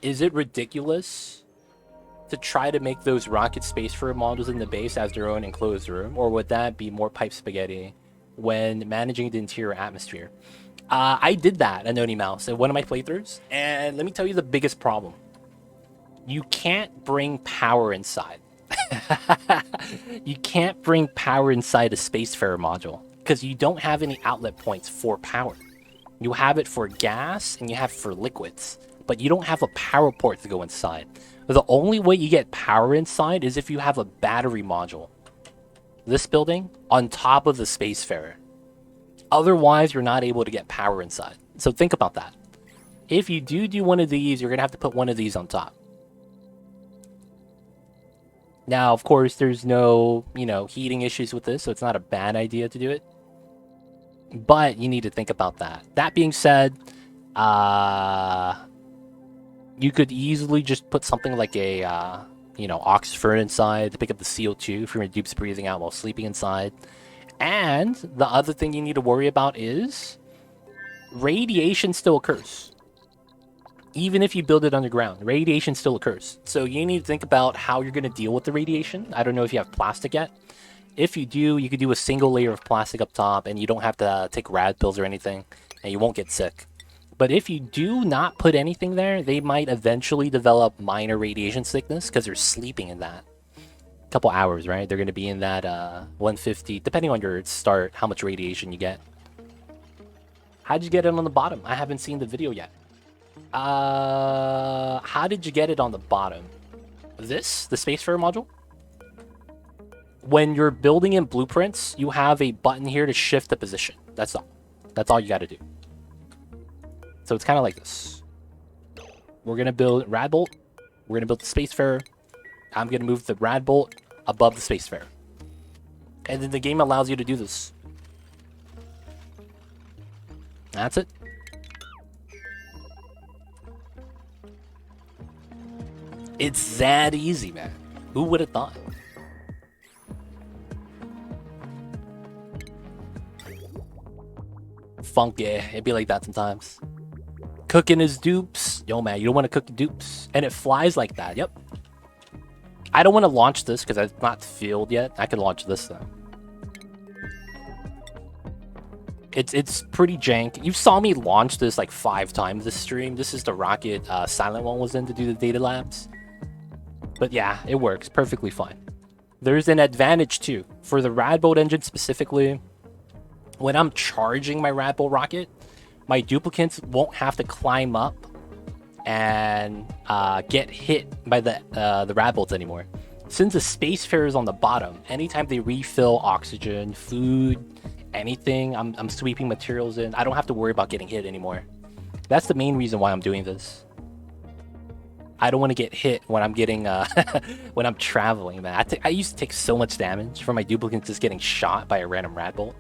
Is it ridiculous to try to make those rocket spacefarer models in the base as their own enclosed room, or would that be more pipe spaghetti when managing the interior atmosphere? I did that at Noni Mouse in one of my playthroughs, and let me tell you the biggest problem. You can't bring power inside. You can't bring power inside a spacefarer module because you don't have any outlet points for power. You have it for gas and you have it for liquids, but you don't have a power port to go inside. The only way you get power inside is if you have a battery module. This building on top of the spacefarer. Otherwise, you're not able to get power inside. So think about that. If you do one of these, you're going to have to put one of these on top. Now, of course, there's no, heating issues with this, so it's not a bad idea to do it. But you need to think about that. That being said, you could easily just put something like a, oxygen inside to pick up the CO2 from your dupes breathing out while sleeping inside. And the other thing you need to worry about is radiation still occurs. Even if you build it underground, radiation still occurs. So you need to think about how you're going to deal with the radiation. I don't know if you have plastic yet. If you do, you could do a single layer of plastic up top, and you don't have to take rad pills or anything, and you won't get sick. But if you do not put anything there, they might eventually develop minor radiation sickness because they're sleeping in that. Couple hours, right? They're going to be in that 150, depending on your start, how much radiation you get. How'd you get it on the bottom? I haven't seen the video yet. How did you get it on the bottom? The spacefarer module? When you're building in blueprints, you have a button here to shift the position. That's all. That's all you got to do. So it's kind of like this. We're going to build rad bolt. We're going to build the spacefarer. I'm going to move the rad bolt above the spacefarer. And then the game allows you to do this. That's it. It's that easy, man. Who would have thought? Funky. It'd be like that sometimes. Cooking his dupes. Yo, man, you don't want to cook the dupes. And it flies like that. Yep. I don't want to launch this because it's not filled yet. I can launch this, though. It's pretty jank. You saw me launch this like 5 times this stream. This is the rocket Silent One was in to do the data labs. But yeah, it works perfectly fine. There's an advantage too. For the Radbolt engine specifically, when I'm charging my Radbolt rocket, my duplicates won't have to climb up and get hit by the Radbolts anymore. Since the Spacefarer is on the bottom, anytime they refill oxygen, food, anything, I'm sweeping materials in, I don't have to worry about getting hit anymore. That's the main reason why I'm doing this. I don't want to get hit when I'm getting when I'm traveling, man. I used to take so much damage from my duplicates just getting shot by a random Radbolt.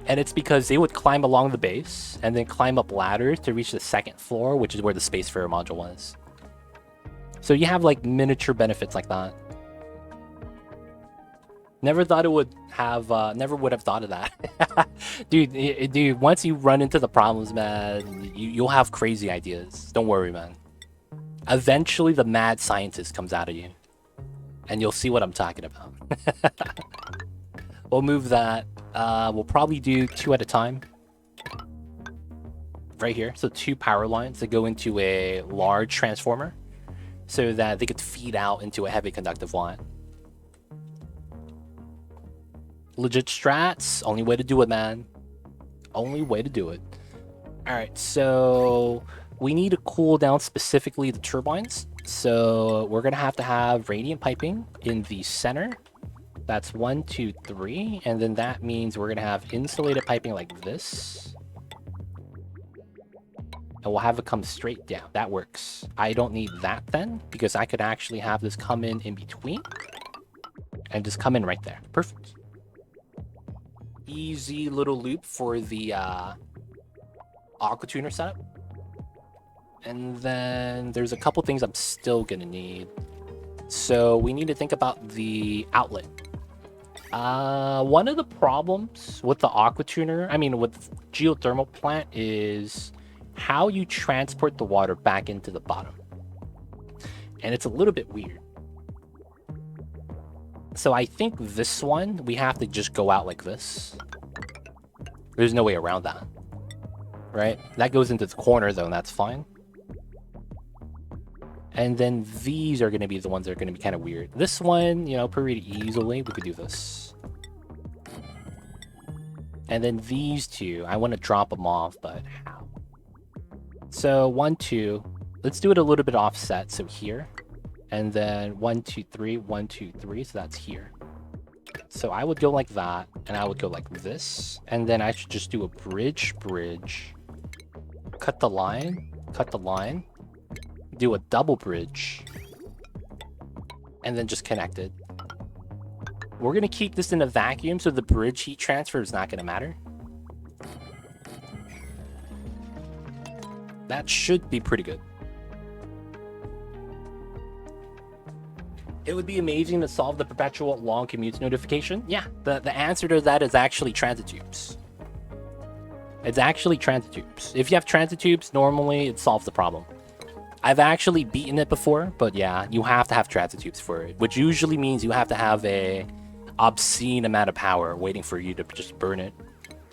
And it's because they would climb along the base and then climb up ladders to reach the 2nd floor, which is where the Spacefarer module was. So you have like miniature benefits like that. Never thought it would have, never would have thought of that. dude, once you run into the problems, man, you'll have crazy ideas. Don't worry, man. Eventually, the mad scientist comes out of you. And you'll see what I'm talking about. We'll move that. We'll probably do 2 at a time. Right here. So 2 power lines that go into a large transformer. So that they could feed out into a heavy conductive line. Legit strats. Only way to do it, man. Only way to do it. Alright, so we need to cool down specifically the turbines. So we're going to have radiant piping in the center. That's 1, 2, 3. And then that means we're going to have insulated piping like this. And we'll have it come straight down. That works. I don't need that then, because I could actually have this come in between. And just come in right there. Perfect. Easy little loop for the aqua tuner setup. And then there's a couple things I'm still gonna need. So we need to think about the outlet. One of the problems with the aqua tuner, with geothermal plant, is how you transport the water back into the bottom. And it's a little bit weird. So I think this one, we have to just go out like this. There's no way around that. Right? That goes into the corner though, and that's fine. And then these are going to be the ones that are going to be kind of weird. This one, you know, pretty easily, we could do this. And then these two, I want to drop them off, but how? So 1, 2, let's do it a little bit offset. So here, and then 1, 2, 3, 1, 2, 3. So that's here. So I would go like that, and I would go like this. And then I should just do a bridge, cut the line, do a double bridge, and then just connect it. We're going to keep this in a vacuum, so the bridge heat transfer is not going to matter. That should be pretty good. It would be amazing to solve the perpetual long commutes notification. Yeah, the answer to that is actually transit tubes. It's actually transit tubes. If you have transit tubes, normally it solves the problem. I've actually beaten it before, but yeah, you have to have transit tubes for it, which usually means you have to have a obscene amount of power waiting for you to just burn it.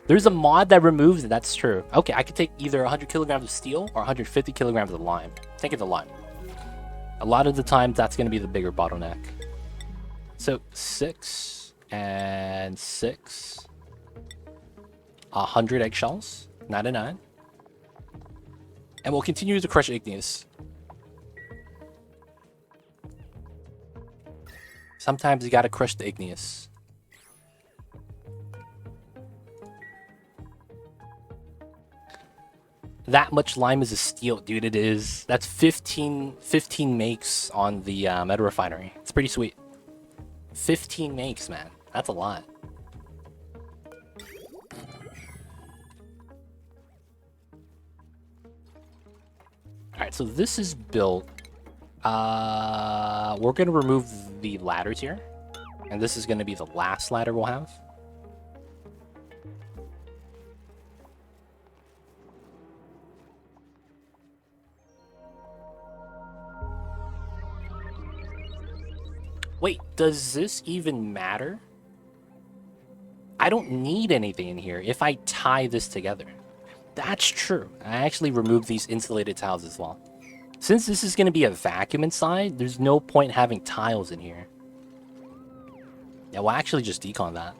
There's a mod that removes it, that's true. Okay, I could take either 100 kilograms of steel or 150 kilograms of lime. Take it the lime. A lot of the times, that's going to be the bigger bottleneck. So 6 and 6. 100 eggshells, 99. And we'll continue to crush igneous. Sometimes you gotta crush the igneous. That much lime is a steal, dude. It is. That's 15 makes on the meta refinery. It's pretty sweet. 15 makes, man. That's a lot. Alright, so this is built. We're going to remove the ladders here. And this is going to be the last ladder we'll have. Wait, does this even matter? I don't need anything in here if I tie this together. That's true. I actually removed these insulated tiles as well. Since this is going to be a vacuum inside, there's no point having tiles in here. Yeah, we'll actually just decon that.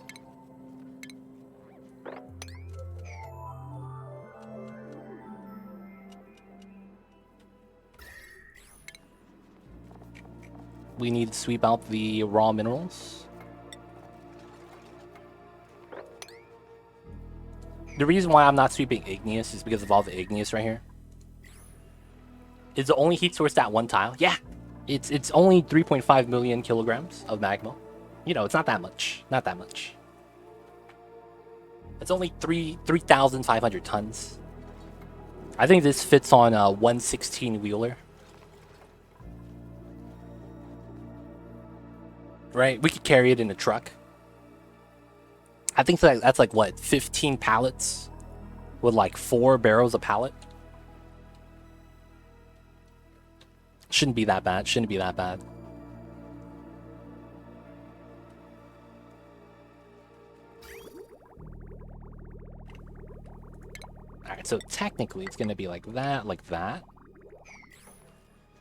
We need to sweep out the raw minerals. The reason why I'm not sweeping igneous is because of all the igneous right here. Is the only heat source that one tile? Yeah. It's only 3.5 million kilograms of magma. You know, it's not that much. Not that much. It's only 3,500 tons. I think this fits on a 116 wheeler. Right? We could carry it in a truck. I think that's like, what, 15 pallets? With like 4 barrels a pallet? Shouldn't be that bad. Shouldn't be that bad. Alright, so technically it's going to be like that, like that.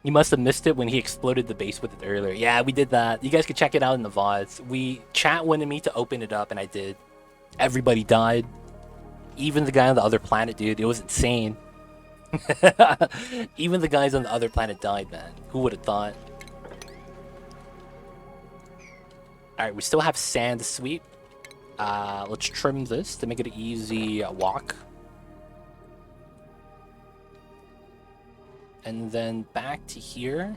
You must have missed it when he exploded the base with it earlier. Yeah, we did that. You guys could check it out in the VODs. Chat wanted me to open it up, and I did. Everybody died. Even the guy on the other planet, dude. It was insane. Even the guys on the other planet died, man. Who would have thought? Alright, we still have sand to sweep. Let's trim this to make it an easy walk. And then back to here.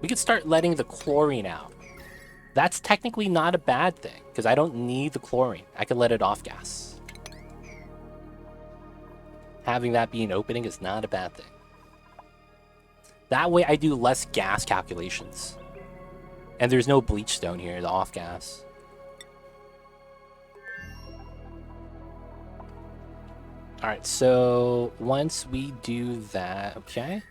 We could start letting the chlorine out. That's technically not a bad thing, because I don't need the chlorine. I can let it off gas. Having that be an opening is not a bad thing. That way I do less gas calculations. And there's no bleach stone here, the off gas. All right, so once we do that, okay.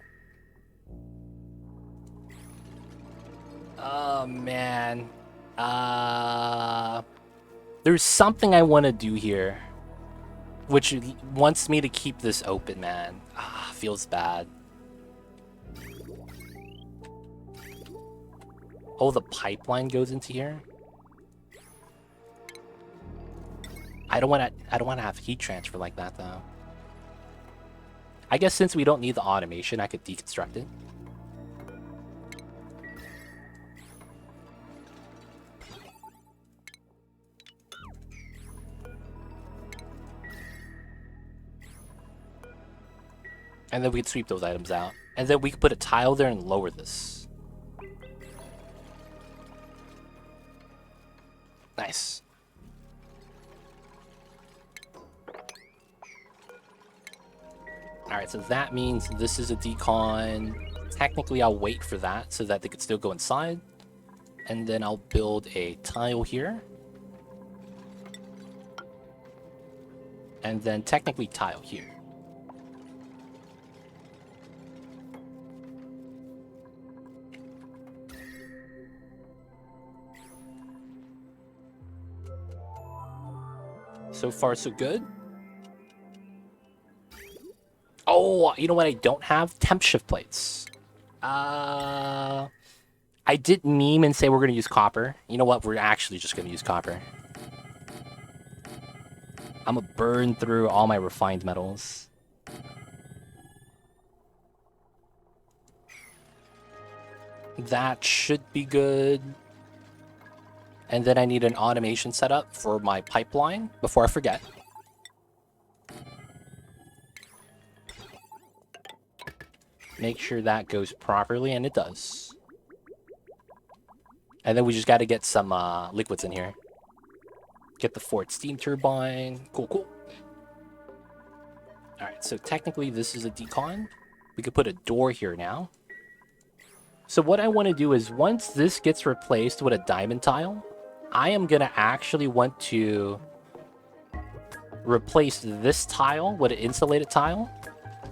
Oh man, there's something I want to do here, which wants me to keep this open, man. Feels bad. Oh, the pipeline goes into here. I don't want to have heat transfer like that though. I guess since we don't need the automation, I could deconstruct it. And then we could sweep those items out. And then we could put a tile there and lower this. Nice. Alright, so that means this is a decon. Technically, I'll wait for that so that they could still go inside. And then I'll build a tile here. And then technically tile here. So far, so good. Oh, you know what I don't have? Temp shift plates. I did meme and say we're going to use copper. You know what? We're actually just going to use copper. I'm going to burn through all my refined metals. That should be good. And then I need an automation setup for my pipeline before I forget. Make sure that goes properly, and it does. And then we just got to get some liquids in here. Get the Ford steam turbine. Cool, cool. Alright, so technically this is a decon. We could put a door here now. So what I want to do is once this gets replaced with a diamond tile, I am going to actually want to replace this tile with an insulated tile.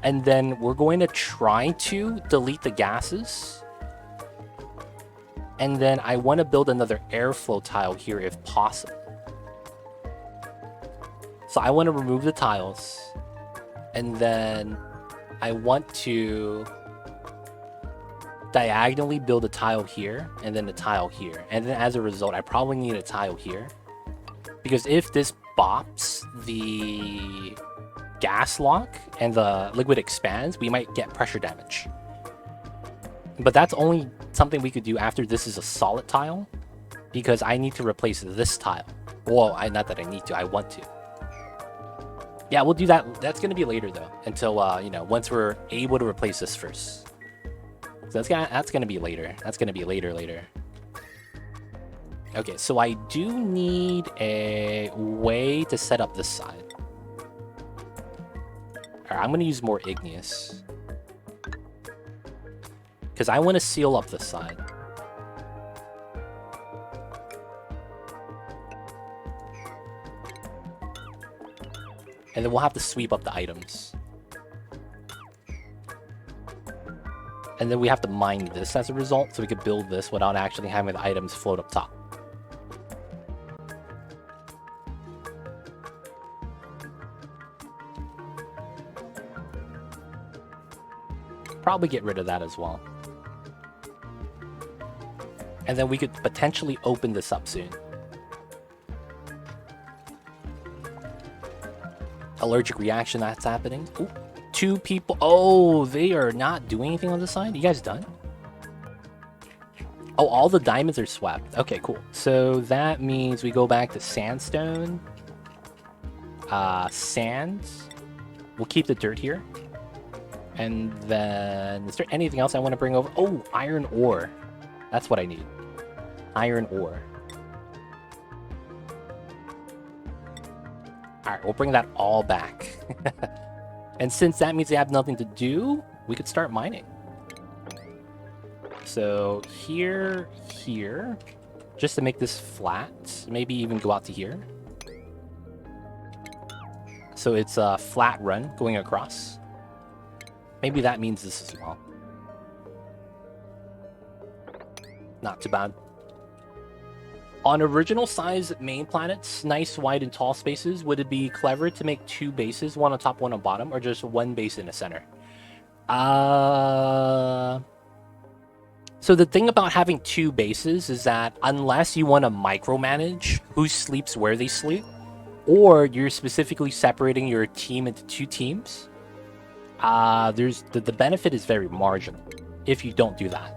And then we're going to try to delete the gases. And then I want to build another airflow tile here if possible. So I want to remove the tiles. And then I want to diagonally build a tile here and then a tile here. And then as a result, I probably need a tile here. Because if this bops the gas lock and the liquid expands, we might get pressure damage. But that's only something we could do after this is a solid tile, because I need to replace this tile. Well, not that I need to, I want to. Yeah, we'll do that. That's going to be later though, until you know, once we're able to replace this first. So that's gonna be later. That's gonna be later. Okay, so I do need a way to set up this side. Alright, I'm gonna use more igneous. Because I want to seal up this side. And then we'll have to sweep up the items. And then we have to mine this as a result, so we could build this without actually having the items float up top. Probably get rid of that as well. And then we could potentially open this up soon. Allergic reaction that's happening. Ooh. 2 people. Oh, they are not doing anything on this side? You guys done? Oh, all the diamonds are swept. Okay, cool. So that means we go back to sandstone. Sand. We'll keep the dirt here. And then, is there anything else I want to bring over? Oh, iron ore. That's what I need. Iron ore. Alright, we'll bring that all back. And since that means they have nothing to do, we could start mining. So here, just to make this flat, maybe even go out to here. So it's a flat run going across. Maybe that means this as well. Not too bad. On original size main planets, nice wide and tall spaces, would it be clever to make 2 bases, one on top, one on bottom, or just 1 base in the center? So the thing about having 2 bases is that unless you want to micromanage who sleeps where they sleep, or you're specifically separating your team into 2 teams, there's the benefit is very marginal if you don't do that.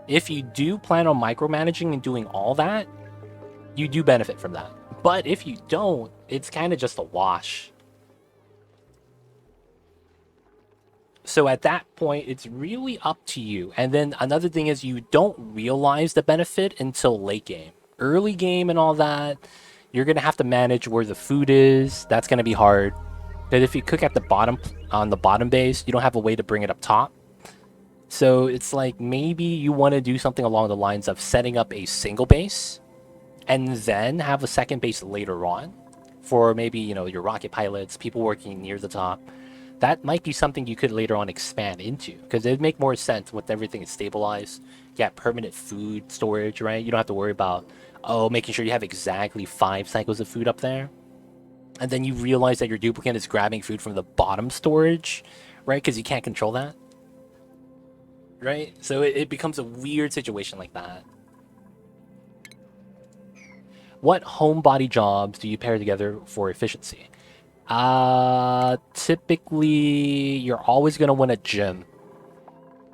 If you do plan on micromanaging and doing all that, you do benefit from that. But if you don't, it's kind of just a wash. So at that point, it's really up to you. And then another thing is you don't realize the benefit until late game. Early game and all that, you're going to have to manage where the food is. That's going to be hard. But if you cook at the bottom, on the bottom base, you don't have a way to bring it up top. So it's like maybe you want to do something along the lines of setting up a single base and then have a second base later on for maybe, you know, your rocket pilots, people working near the top. That might be something you could later on expand into because it'd make more sense with everything is stabilized. You have permanent food storage, right? You don't have to worry about, making sure you have exactly 5 cycles of food up there. And then you realize that your duplicate is grabbing food from the bottom storage, right? Because you can't control that. Right? So it becomes a weird situation like that. What homebody jobs do you pair together for efficiency? Typically, you're always going to want a gym.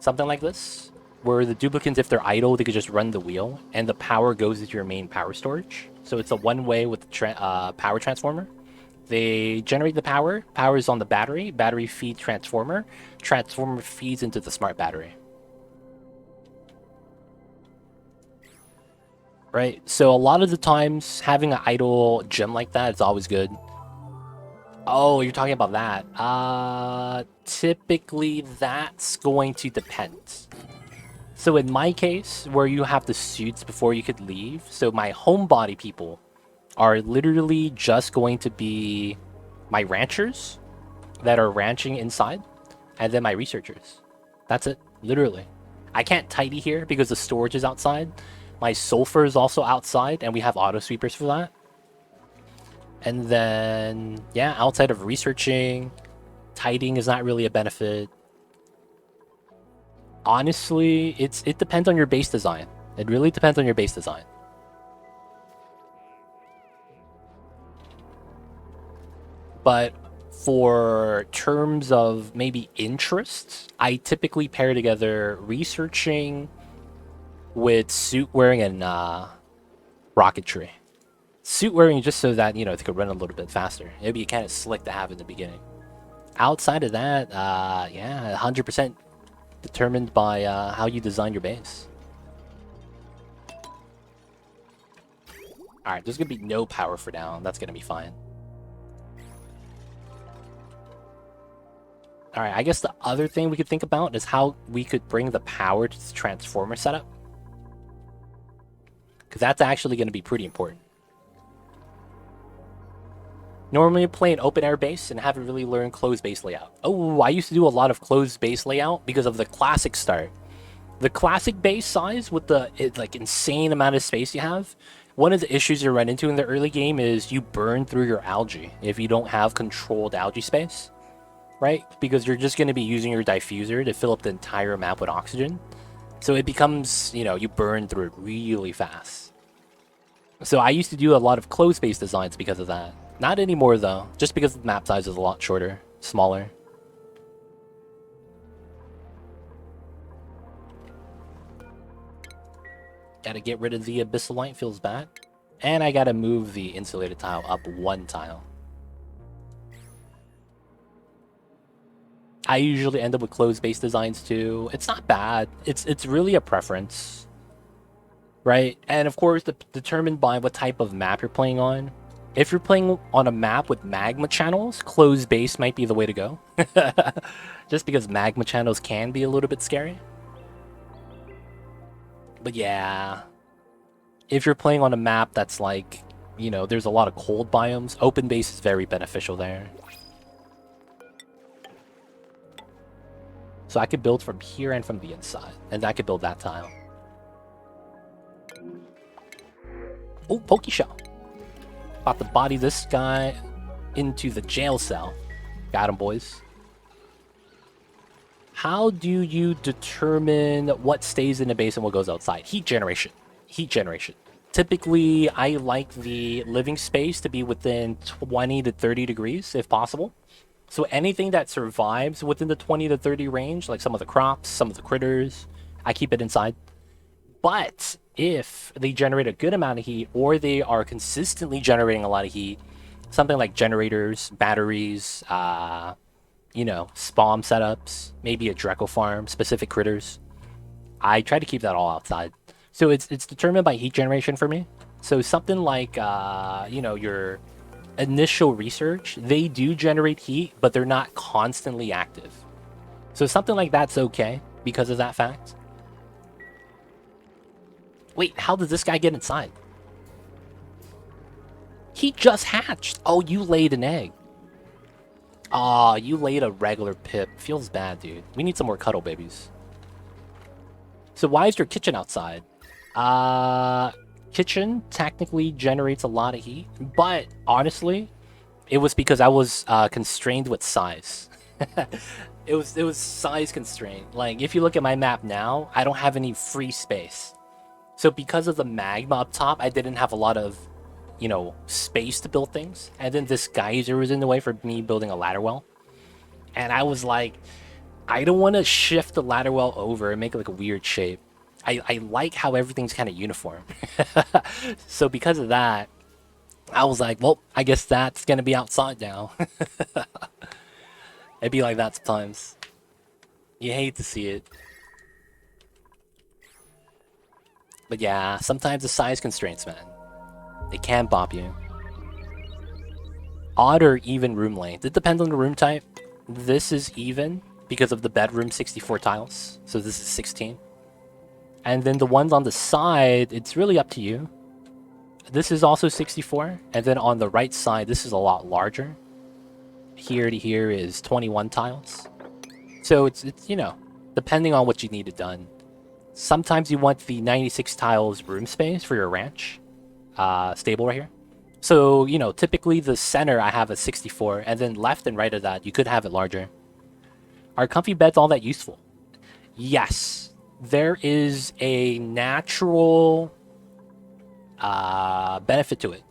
Something like this, where the duplicates, if they're idle, they could just run the wheel, and the power goes into your main power storage. So it's a one-way with the power transformer. They generate the power. Power is on the battery. Battery feeds transformer. Transformer feeds into the smart battery. Right? So a lot of the times, having an idle gem like that is always good. Oh, you're talking about that. Typically, that's going to depend. So in my case, where you have the suits before you could leave, so my homebody people are literally just going to be my ranchers that are ranching inside, and then my researchers. That's it, literally. I can't tidy here because the storage is outside. My sulfur is also outside, and we have auto sweepers for that. And then, yeah, outside of researching, tidying is not really a benefit. Honestly, it depends on your base design. It really depends on your base design. But for terms of maybe interests, I typically pair together researching with suit wearing and rocketry. Suit wearing just so that, you know, it could run a little bit faster. It'd be kind of slick to have in the beginning. Outside of that, yeah, 100% determined by how you design your base. Alright, there's going to be no power for now. That's going to be fine. Alright, I guess the other thing we could think about is how we could bring the power to the transformer setup. Because that's actually going to be pretty important. Normally play an open air base and haven't really learned closed base layout. Oh, I used to do a lot of closed base layout because of the classic start. The classic base size with the like insane amount of space you have, one of the issues you run into in the early game is you burn through your algae if you don't have controlled algae space, right? Because you're just going to be using your diffuser to fill up the entire map with oxygen. So it becomes, you know, you burn through it really fast. So I used to do a lot of closed base designs because of that. Not anymore though, just because the map size is a lot shorter, smaller. Gotta get rid of the abyssalite, feels bad. And I gotta move the insulated tile up 1 tile. I usually end up with closed base designs too. It's not bad. It's really a preference. Right? And of course, determined by what type of map you're playing on. If you're playing on a map with magma channels, closed base might be the way to go. Just because magma channels can be a little bit scary. But yeah, if you're playing on a map that's like you know, there's a lot of cold biomes. Open base is very beneficial there. So I could build from here and from the inside, and I could build that tile. Oh, Pokeshell. About to body this guy into the jail cell. Got him, boys. How do you determine what stays in the base and what goes outside? Heat generation. Heat generation. Typically, I like the living space to be within 20 to 30 degrees, if possible. So anything that survives within the 20 to 30 range, like some of the crops, some of the critters, I keep it inside. But if they generate a good amount of heat, or they are consistently generating a lot of heat, something like generators, batteries, you know, spawn setups, maybe a Dreco farm, specific critters, I try to keep that all outside. So it's determined by heat generation for me. So something like, you know, your initial research, they do generate heat, but they're not constantly active. So something like that's okay because of that fact. Wait, how did this guy get inside? He just hatched. Oh, you laid an egg. Aw, you laid a regular pip. Feels bad, dude. We need some more cuddle babies. So why is your kitchen outside? Kitchen technically generates a lot of heat, but honestly, it was because I was constrained with size. It was size constraint. Like, if you look at my map now, I don't have any free space. So because of the magma up top, I didn't have a lot of, you know, space to build things. And then this geyser was in the way for me building a ladder well. And I was like, I don't want to shift the ladder well over and make it like a weird shape. I like how everything's kind of uniform. So because of that, I was like, well, I guess that's going to be outside now. It'd be like that sometimes. You hate to see it. But yeah, sometimes the size constraints, man. They can bop you. Odd or even room length. It depends on the room type. This is even because of the bedroom 64 tiles. So this is 16. And then the ones on the side, it's really up to you. This is also 64. And then on the right side, this is a lot larger. Here to here is 21 tiles. So it's you know, depending on what you need it done. Sometimes you want the 96 tiles room space for your ranch. Stable right here. So, you know, typically the center I have a 64, and then left and right of that, you could have it larger. Are comfy beds all that useful? Yes. There is a natural benefit to it.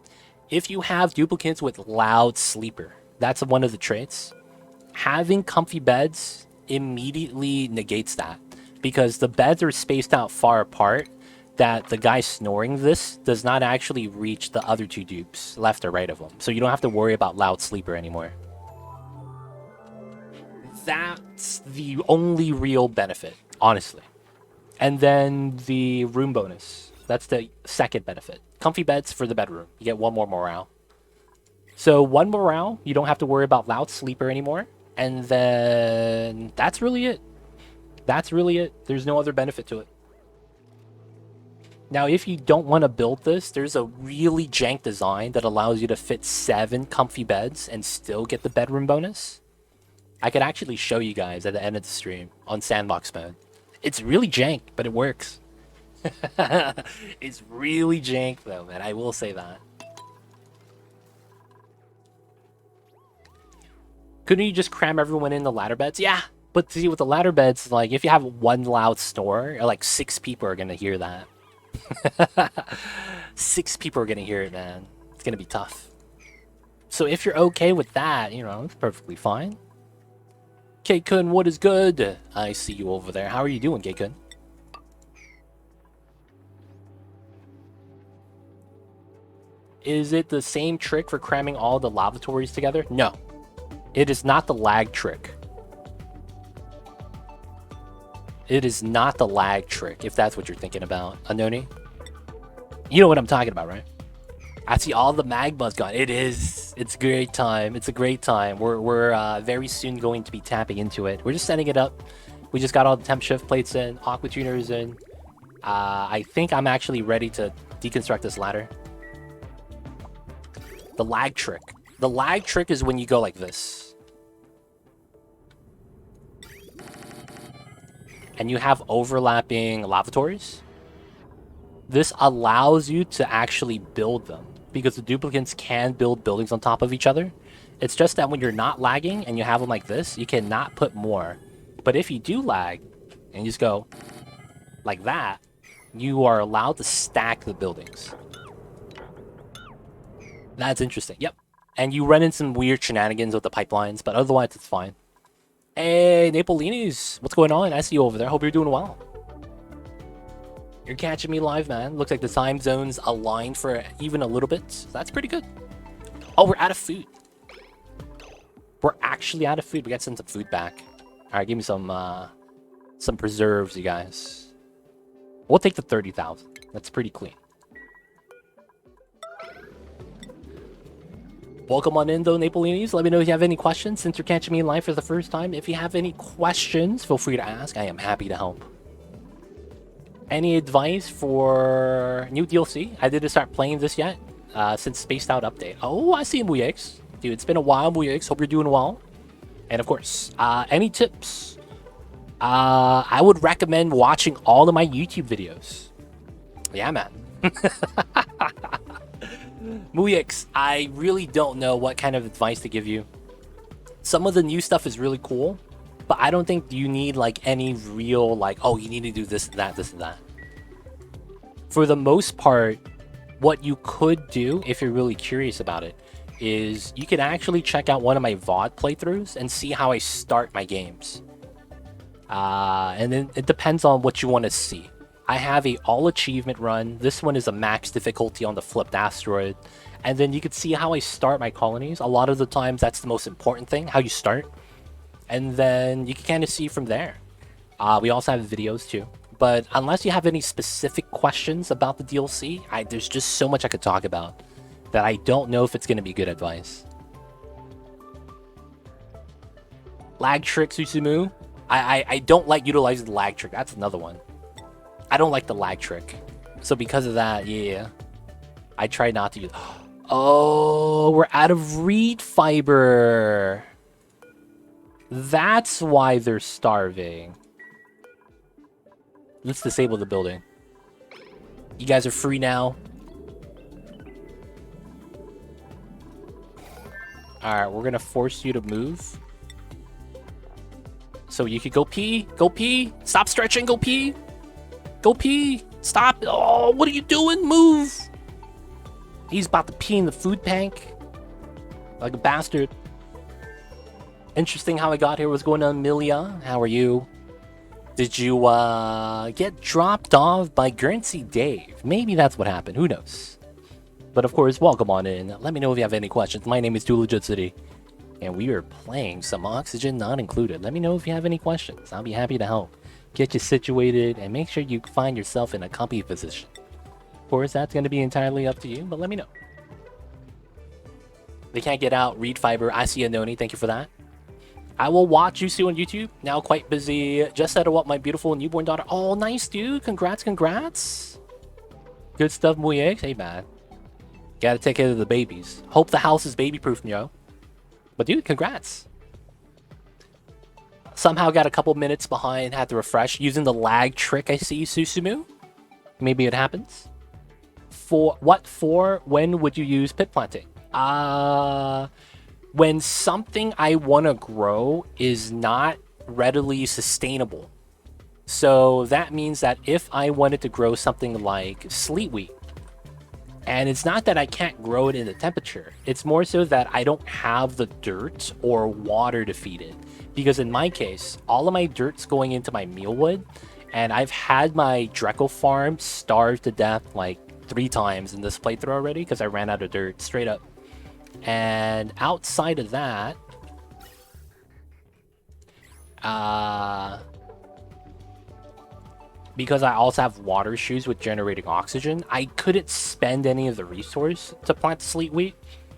If you have duplicates with loud sleeper, that's one of the traits. Having comfy beds immediately negates that, because the beds are spaced out far apart, that the guy snoring this does not actually reach the other two dupes, left or right of them. So you don't have to worry about loud sleeper anymore. That's the only real benefit, honestly. And then the room bonus. That's the second benefit. Comfy beds for the bedroom. You get one more morale. So one morale, you don't have to worry about loud sleeper anymore. And then that's really it. That's really it. There's no other benefit to it. Now, if you don't want to build this, there's a really jank design that allows you to fit 7 comfy beds and still get the bedroom bonus. I could actually show you guys at the end of the stream on sandbox mode. It's really jank, but it works. It's really jank though, man. I will say that. Couldn't you just cram everyone in the ladder beds? Yeah, but see, with the ladder beds, like, if you have one loud snore, like 6 people are gonna hear that. 6 people are gonna hear it, man. It's gonna be tough. So if you're okay with that, you know, it's perfectly fine. K-Kun, what is good? I see you over there. How are you doing, K-Kun? Is it the same trick for cramming all the lavatories together? No. It is not the lag trick. It is not the lag trick, if that's what you're thinking about, Anoni. You know what I'm talking about, right? I see all the magma's gone. It is. It's a great time. It's a great time. We're very soon going to be tapping into it. We're just setting it up. We just got all the temp shift plates in, aqua tuners in. I think I'm actually ready to deconstruct this ladder. The lag trick. The lag trick is when you go like this. And you have overlapping lavatories. This allows you to actually build them, because the duplicates can build buildings on top of each other. It's just that when you're not lagging and you have them like this, you cannot put more. But if you do lag, and you just go like that, you are allowed to stack the buildings. That's interesting. Yep. And you run in some weird shenanigans with the pipelines, but otherwise it's fine. Hey, Napolinis, what's going on? I see you over there. Hope you're doing well. You're catching me live, man. Looks like the time zone's aligned for even a little bit. So that's pretty good. Oh, we're out of food. We're actually out of food. We got to send some food back. All right, give me some preserves, you guys. We'll take the 30,000. That's pretty clean. Welcome on in, though, Napolinis. Let me know if you have any questions since you're catching me live for the first time. If you have any questions, feel free to ask. I am happy to help. Any advice for new DLC? I didn't start playing this yet since Spaced Out update. Oh, I see Muyx. Dude, it's been a while, Muyx. Hope you're doing well. And of course, any tips? I would recommend watching all of my YouTube videos. Yeah, man. Muyx, I really don't know what kind of advice to give you. Some of the new stuff is really cool, but I don't think you need like any real like, oh, you need to do this and that, this and that. For the most part, what you could do if you're really curious about it is you can actually check out one of my VOD playthroughs and see how I start my games. And then it depends on what you want to see. I have a all achievement run. This one is a max difficulty on the flipped asteroid. And then you can see how I start my colonies. A lot of the times that's the most important thing, how you start. And then you can kind of see from there. We also have videos too. But unless you have any specific questions about the DLC, there's just so much I could talk about that I don't know if it's going to be good advice. Lag trick, Susumu. I don't like utilizing the lag trick. That's another one. I don't like the lag trick. So because of that, yeah. I try not to use... Oh, we're out of reed fiber. That's why they're starving. Let's disable the building. You guys are free now. Alright, we're gonna force you to move. So you could go pee. Go pee. Stop stretching. Go pee. Go pee. Stop. Oh, what are you doing? Move. He's about to pee in the food tank. Like a bastard. Interesting how I got here. What's going on, Milia? How are you? Did you get dropped off by Guernsey Dave? Maybe that's what happened. Who knows? But of course, welcome on in. Let me know if you have any questions. My name is Too Legit City. And we are playing some Oxygen Not Included. Let me know if you have any questions. I'll be happy to help. Get you situated and make sure you find yourself in a comfy position. Of course, that's going to be entirely up to you, but let me know. They can't get out. Reed fiber. I see Anoni. Thank you for that. I will watch you soon on YouTube. Now quite busy. Just set up my beautiful newborn daughter. Oh, nice, dude. Congrats, congrats. Good stuff, Muyx. Hey, man. Gotta take care of the babies. Hope the house is baby-proof, yo. But dude, congrats. Somehow got a couple minutes behind. Had to refresh. Using the lag trick, I see, Susumu. Maybe it happens. When would you use pit planting? When something I want to grow is not readily sustainable. So that means that if I wanted to grow something like sleet wheat, and it's not that I can't grow it in the temperature, it's more so that I don't have the dirt or water to feed it. Because in my case, all of my dirt's going into my mealwood, and I've had my Dreco farm starve to death like 3 times in this playthrough already because I ran out of dirt, straight up. And outside of that, because I also have water issues with generating oxygen, I couldn't spend any of the resource to plant sleet wheat.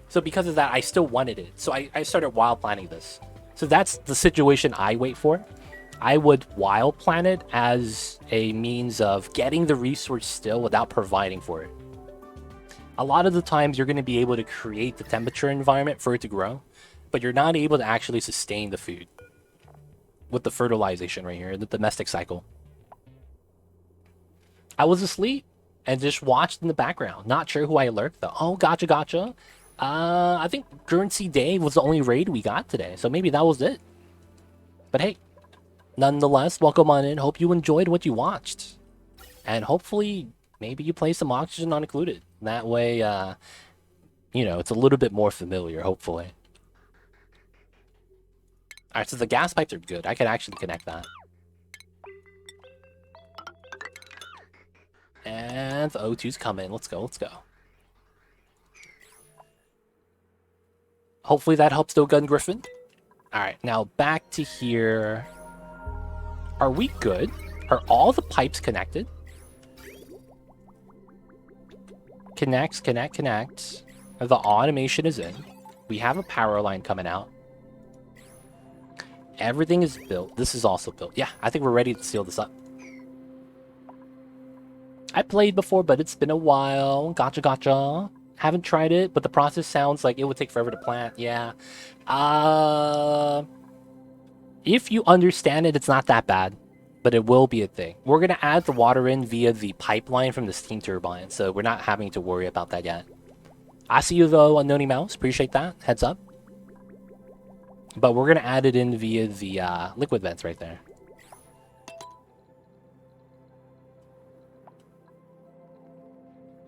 So because of that, I still wanted it. So I started wild planting this. So that's the situation I wait for. I would wild plant it as a means of getting the resource still without providing for it. A lot of the times you're going to be able to create the temperature environment for it to grow, but you're not able to actually sustain the food with the fertilization right here, the domestic cycle. I was asleep and just watched in the background. Not sure who I lurked though. Oh, gotcha, gotcha. I think Currency Day was the only raid we got today, so maybe that was it. But hey, nonetheless, welcome on in. Hope you enjoyed what you watched. And hopefully, maybe you play some Oxygen Not Included. That way, you know, it's a little bit more familiar, hopefully. Alright, so the gas pipes are good. I can actually connect that. And the O2's coming. Let's go, let's go. Hopefully that helps though, Gun Griffin. Alright, now back to here. Are we good? Are all the pipes connected? Connects, connect, connect. The automation is in. We have a power line coming out. Everything is built. This is also built. Yeah, I think we're ready to seal this up. I played before, but it's been a while. Gotcha, gotcha. Haven't tried it, but the process sounds like it would take forever to plant. Yeah. If you understand it, it's not that bad, but it will be a thing. We're going to add the water in via the pipeline from the steam turbine, so we're not having to worry about that yet. I see you though, Unknowny Mouse. Appreciate that. Heads up. But we're going to add it in via the liquid vents right there.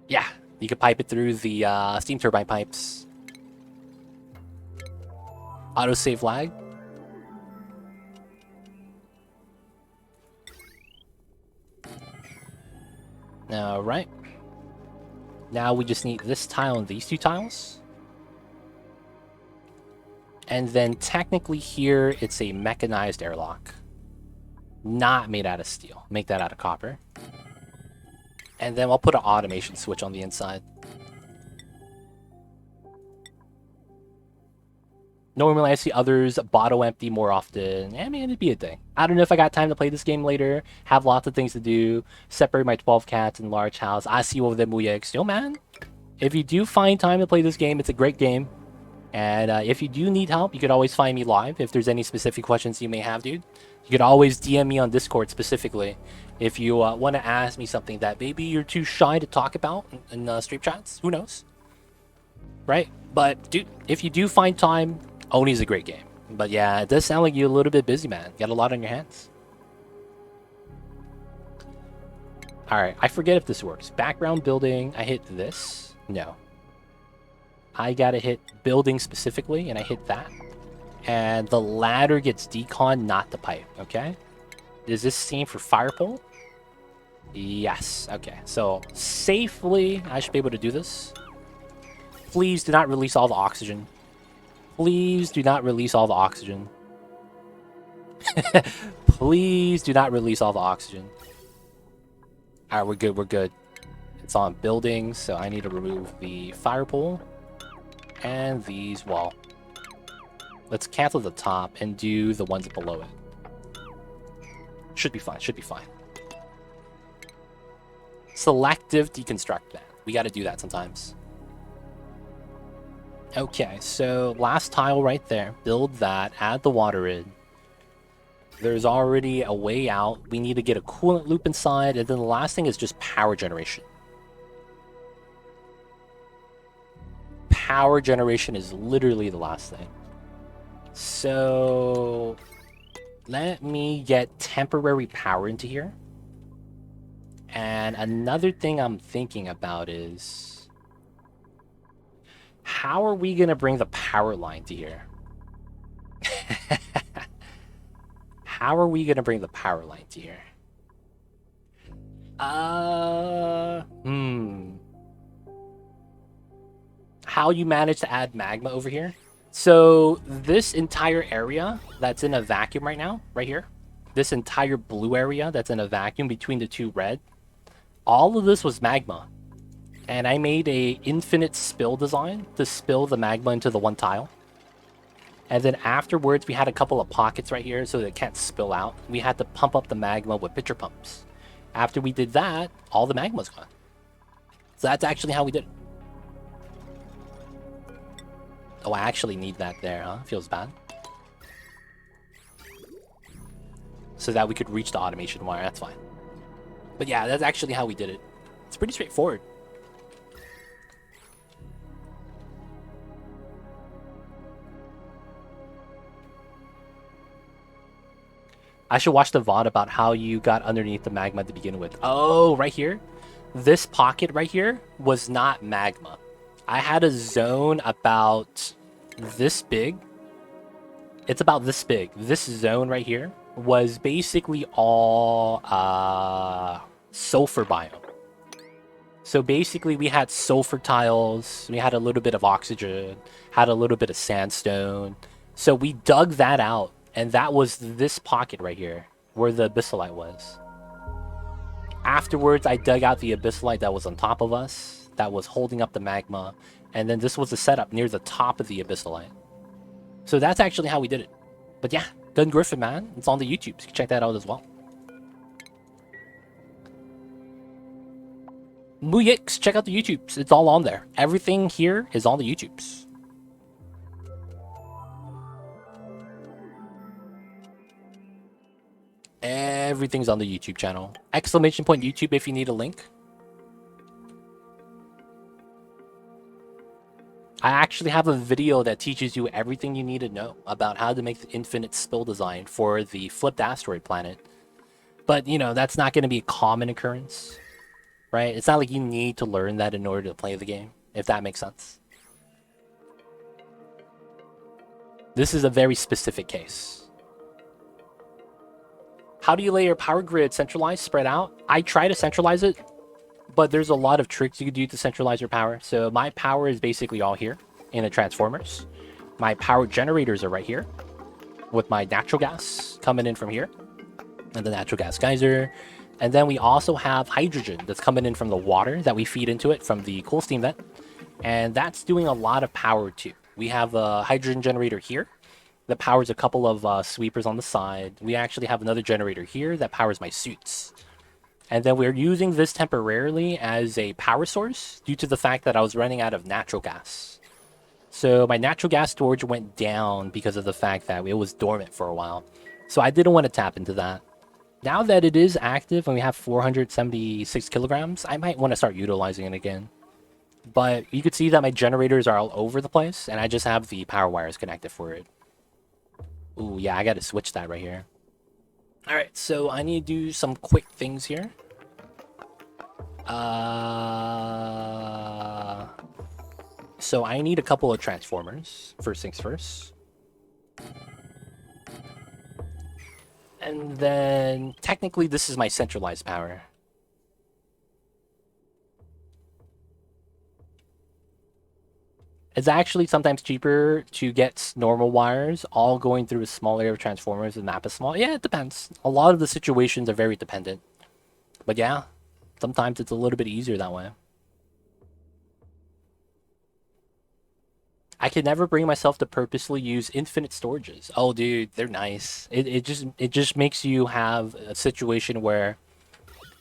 Yeah, you can pipe it through the steam turbine pipes. Autosave lag. Alright. Now we just need this tile and these two tiles. And then technically here, it's a mechanized airlock. Not made out of steel. Make that out of copper. And then I'll put an automation switch on the inside. Normally I see others bottle empty more often. I mean, it'd be a thing. I don't know if I got time to play this game later. Have lots of things to do. Separate my 12 cats in large house. I see over there, Muyeks. Yo, man. If you do find time to play this game, it's a great game. And if you do need help, you could always find me live. If there's any specific questions you may have, dude. You could always DM me on Discord specifically. If you want to ask me something that maybe you're too shy to talk about in stream chats. Who knows? Right? But, dude, if you do find time, Oni's a great game. But yeah, it does sound like you're a little bit busy, man. You got a lot on your hands. Alright, I forget if this works. Background building, I hit this. No. I gotta hit building specifically, and I hit that. And the ladder gets decon, not the pipe, okay? Is this same for fire pole? Yes, okay. So, safely, I should be able to do this. Please do not release all the oxygen. Please do not release all the oxygen. Please do not release all the oxygen. Alright, we're good, we're good. It's on buildings, so I need to remove the fire pole. And these, well, let's cancel the top and do the ones below it. Should be fine, should be fine. Selective deconstruct that. We gotta do that sometimes. Okay, so last tile right there. Build that, add the water in. There's already a way out. We need to get a coolant loop inside, and then the last thing is just power generation. Power generation is literally the last thing. So let me get temporary power into here. And another thing I'm thinking about is, how are we going to bring the power line to here? How are we going to bring the power line to here? How you manage to add magma over here? So this entire area that's in a vacuum right now, right here, this entire blue area that's in a vacuum between the two red, all of this was magma. And I made a infinite spill design to spill the magma into the one tile. And then afterwards, we had a couple of pockets right here so that it can't spill out. We had to pump up the magma with pitcher pumps. After we did that, all the magma's gone. So that's actually how we did it. Oh, I actually need that there, huh? Feels bad. So that we could reach the automation wire, that's fine. But yeah, that's actually how we did it. It's pretty straightforward. I should watch the VOD about how you got underneath the magma to begin with. Oh, right here? This pocket right here was not magma. I had a zone about this big. It's about this big. This zone right here was basically all sulfur biome. So basically we had sulfur tiles, we had a little bit of oxygen, had a little bit of sandstone. So we dug that out, and that was this pocket right here, where the abyssalite was. Afterwards, I dug out the abyssalite that was on top of us, that was holding up the magma, and then this was the setup near the top of the abyssalite. So that's actually how we did it. But yeah, Gun Griffin, man, it's on the YouTube, so you can check that out as well. Muyix, check out the YouTubes. It's all on there. Everything here is on the YouTubes. Everything's on the YouTube channel. Exclamation point YouTube if you need a link. I actually have a video that teaches you everything you need to know about how to make the infinite spill design for the flipped asteroid planet. But, you know, that's not going to be a common occurrence, right? It's not like you need to learn that in order to play the game, if that makes sense. This is a very specific case. How do you lay your power grid centralized, spread out? I try to centralize it, but there's a lot of tricks you can do to centralize your power. So my power is basically all here in the transformers. My power generators are right here with my natural gas coming in from here and the natural gas geyser. And then we also have hydrogen that's coming in from the water that we feed into it from the cool steam vent. And that's doing a lot of power too. We have a hydrogen generator here that powers a couple of sweepers on the side. We actually have another generator here that powers my suits. And then we're using this temporarily as a power source due to the fact that I was running out of natural gas. So my natural gas storage went down because of the fact that it was dormant for a while. So I didn't want to tap into that. Now that it is active and we have 476 kilograms, I might want to start utilizing it again. But you could see that my generators are all over the place, and I just have the power wires connected for it. Ooh, yeah, I gotta switch that right here. Alright, so I need to do some quick things here. So I need a couple of transformers, first things first. And then, technically, this is my centralized power. It's actually sometimes cheaper to get normal wires all going through a small area of transformers. The map is small. Yeah, it depends. A lot of the situations are very dependent. But yeah, sometimes it's a little bit easier that way. I can never bring myself to purposely use infinite storages. Oh, dude, they're nice. It just makes you have a situation where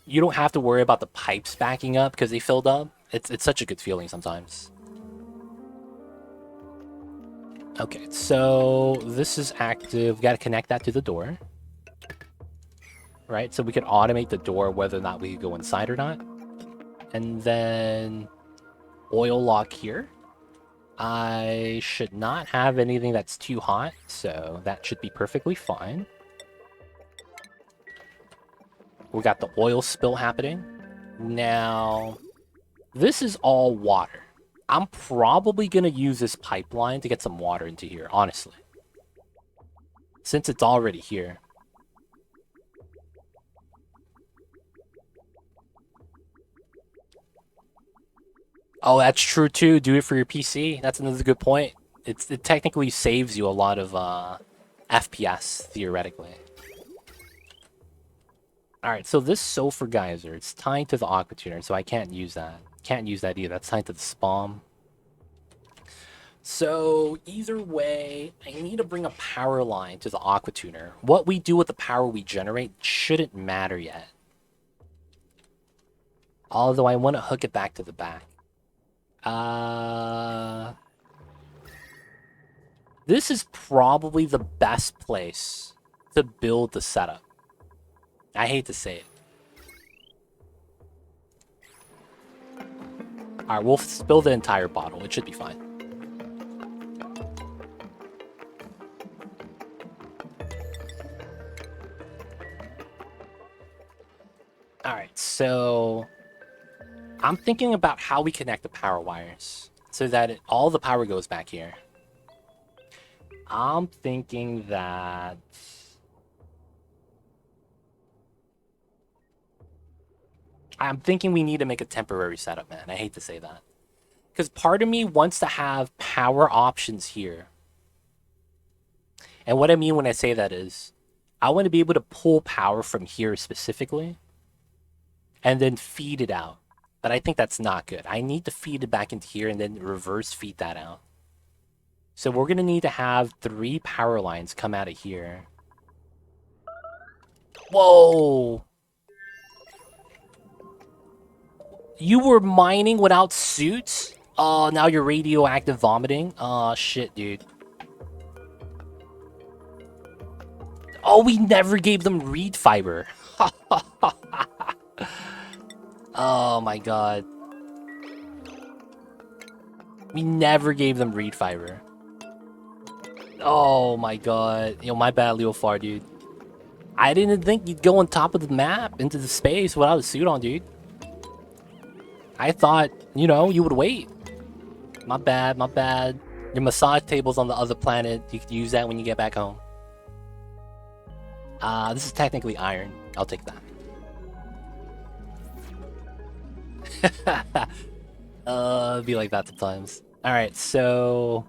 you don't have to worry about the pipes backing up because they filled up. It's such a good feeling sometimes. Okay, so this is active. We got to connect that to the door. Right, so we can automate the door whether or not we go inside or not. And then oil lock here. I should not have anything that's too hot, so that should be perfectly fine. We got the oil spill happening. Now, this is all water. I'm probably going to use this pipeline to get some water into here, honestly. Since it's already here. Oh, that's true too. Do it for your PC. That's another good point. It technically saves you a lot of FPS, theoretically. Alright, so this sulfur geyser, it's tied to the aqua tuner, so I can't use that. Can't use that either. That's tied to the spawn. So either way, I need to bring a power line to the aqua tuner. What we do with the power we generate shouldn't matter yet. Although I want to hook it back to the back. This is probably the best place to build the setup. I hate to say it. Alright, we'll spill the entire bottle. It should be fine. Alright, so I'm thinking about how we connect the power wires so that all the power goes back here. I'm thinking that... we need to make a temporary setup, man. I hate to say that. Because part of me wants to have power options here. And what I mean when I say that is, I want to be able to pull power from here specifically and then feed it out. But I think that's not good. I need to feed it back into here and then reverse feed that out. So we're going to need to have 3 power lines come out of here. Whoa! You were mining without suits? Oh, now you're radioactive vomiting? Oh, shit, dude. Oh, we never gave them reed fiber. Oh, my God. We never gave them reed fiber. Oh, my God. Yo, my bad, Leofar, dude. I didn't think you'd go on top of the map into the space without a suit on, dude. I thought, you know, you would wait. My bad, my bad. Your massage table's on the other planet. You can use that when you get back home. This is technically iron. I'll take that. Be like that sometimes. Alright, so...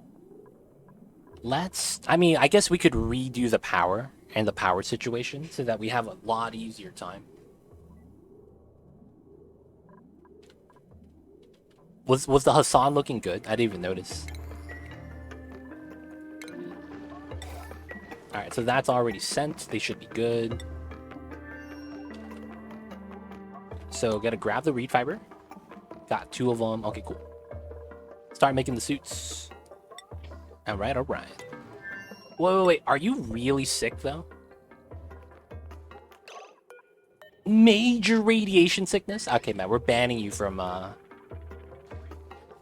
I mean, I guess we could redo the power and the power situation so that we have a lot easier time. Was the Hassan looking good? I didn't even notice. Alright, so that's already sent. They should be good. So, gotta grab the reed fiber. Got 2 of them. Okay, cool. Start making the suits. Alright, alright. Wait. Are you really sick, though? Major radiation sickness? Okay, man, we're banning you from,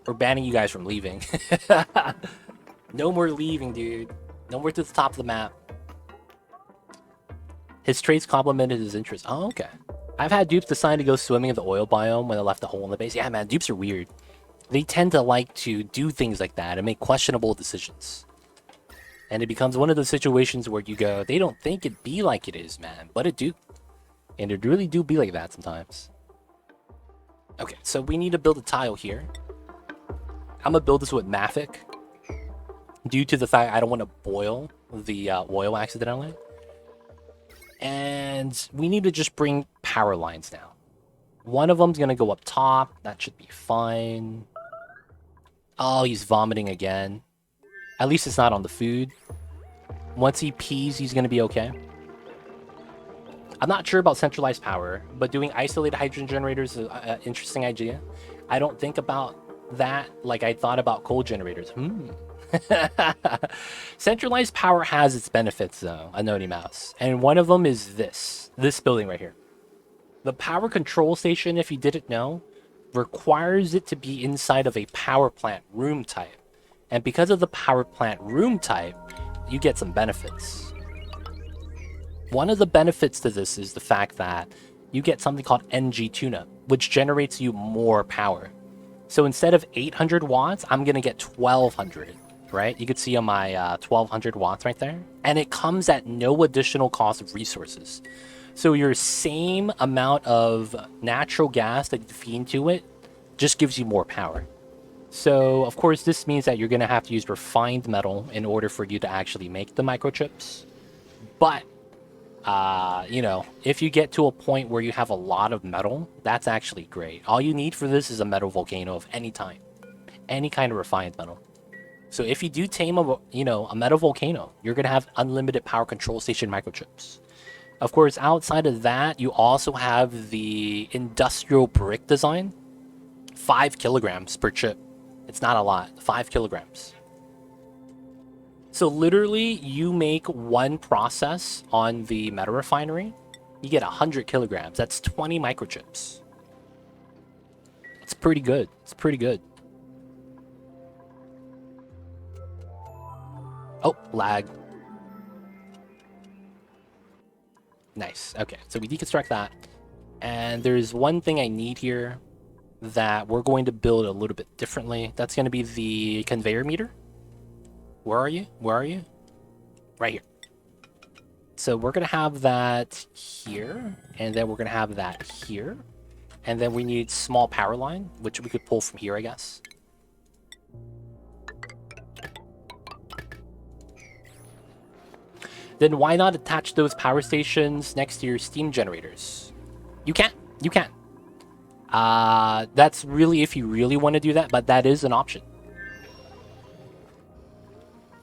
We're banning you guys from leaving. No more leaving, dude. No more to the top of the map. His traits complemented his interest. Oh, okay. I've had dupes decide to go swimming in the oil biome when they left a hole in the base. Yeah, man, dupes are weird. They tend to like to do things like that and make questionable decisions. And it becomes one of those situations where you go, they don't think it be like it is, man. But it do. And it really do be like that sometimes. Okay, so we need to build a tile here. I'm gonna build this with Mafic. Due to the fact I don't want to boil the oil accidentally. And we need to just bring power lines now. One of them's gonna go up top. That should be fine. Oh, he's vomiting again. At least it's not on the food. Once he pees, he's gonna be okay. I'm not sure about centralized power, but doing isolated hydrogen generators is an interesting idea. I don't think about that like I thought about coal generators. Centralized power has its benefits, though, Anony Mouse. And one of them is this building right here. The power control station, if you didn't know, requires it to be inside of a power plant room type. And because of the power plant room type, you get some benefits. One of the benefits to this is the fact that you get something called NG tune-up, which generates you more power. So instead of 800 watts, I'm going to get 1200, right? You can see on my 1200 watts right there. And it comes at no additional cost of resources. So your same amount of natural gas that you feed into it just gives you more power. So, of course, this means that you're going to have to use refined metal in order for you to actually make the microchips. But, you know, if you get to a point where you have a lot of metal, that's actually great. All you need for this is a metal volcano of any type. Any kind of refined metal. So if you do tame a metal volcano, you're going to have unlimited power control station microchips. Of course, outside of that, you also have the industrial brick design. 5 kilograms per chip. It's not a lot. 5 kilograms. So literally, you make one process on the meta refinery, you get 100 kilograms. That's 20 microchips. It's pretty good. It's pretty good. Oh, lag. Nice. Okay, so we deconstruct that. And there's one thing I need here that we're going to build a little bit differently. That's going to be the conveyor meter. Where are you? Where are you? Right here. So we're going to have that here, and then we're going to have that here. And then we need small power line, which we could pull from here, I guess. Then why not attach those power stations next to your steam generators? You can. You can. That's really if you really want to do that, but that is an option.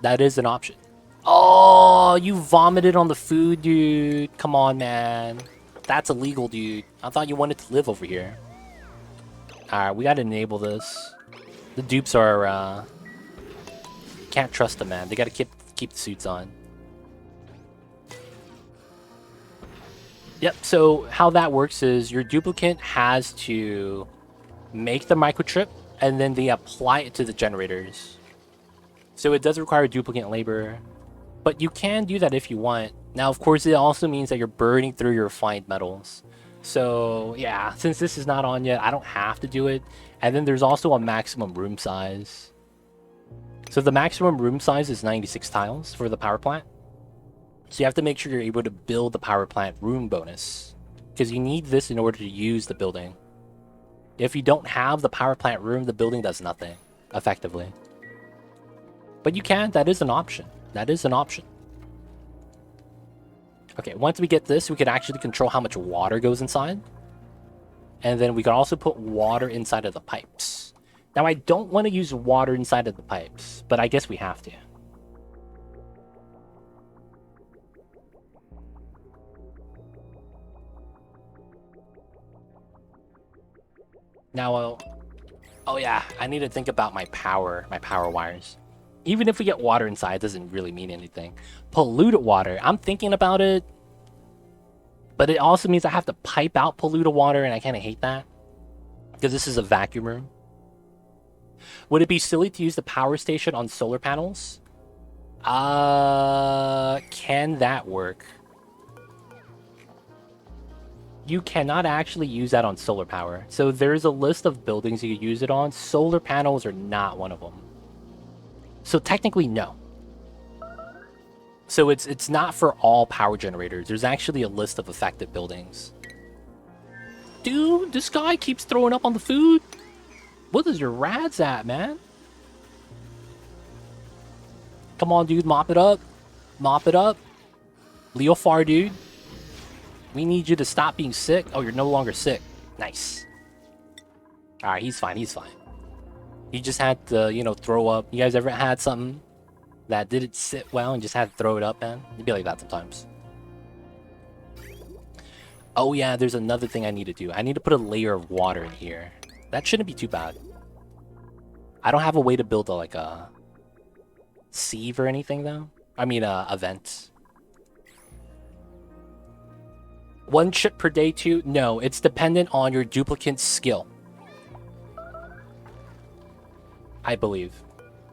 That is an option. Oh, you vomited on the food, dude. Come on, man. That's illegal, dude. I thought you wanted to live over here. Alright, we gotta enable this. The dupes are, can't trust them, man. They gotta keep the suits on. Yep, so how that works is your duplicant has to make the microchip, and then they apply it to the generators. So it does require duplicant labor, but you can do that if you want. Now, of course, it also means that you're burning through your refined metals. So yeah, since this is not on yet, I don't have to do it. And then there's also a maximum room size. So the maximum room size is 96 tiles for the power plant. So you have to make sure you're able to build the power plant room bonus, because you need this in order to use the building. If you don't have the power plant room, the building does nothing, effectively. But you can, that is an option. That is an option. Okay, once we get this, we can actually control how much water goes inside. And then we can also put water inside of the pipes. Now, I don't want to use water inside of the pipes, but I guess we have to. Now, oh yeah, I need to think about my power wires. Even if we get water inside, it doesn't really mean anything. Polluted water, I'm thinking about it. But it also means I have to pipe out polluted water, and I kind of hate that. Because this is a vacuum room. Would it be silly to use the power station on solar panels? Can that work? You cannot actually use that on solar power. So there's a list of buildings you could use it on. Solar panels are not one of them. So technically, no. So it's not for all power generators. There's actually a list of effective buildings. Dude, this guy keeps throwing up on the food. What is your rads at, man? Come on, dude, mop it up. Mop it up. Leofar, dude. We need you to stop being sick. Oh, you're no longer sick. Nice. Alright, he's fine, he's fine. He just had to, you know, throw up. You guys ever had something that didn't sit well and just had to throw it up, man? It'd be like that sometimes. Oh yeah, there's another thing I need to do. I need to put a layer of water in here. That shouldn't be too bad. I don't have a way to build like a sieve or anything though. I mean a vent. One chip per day too? No, it's dependent on your duplicant's skill, I believe.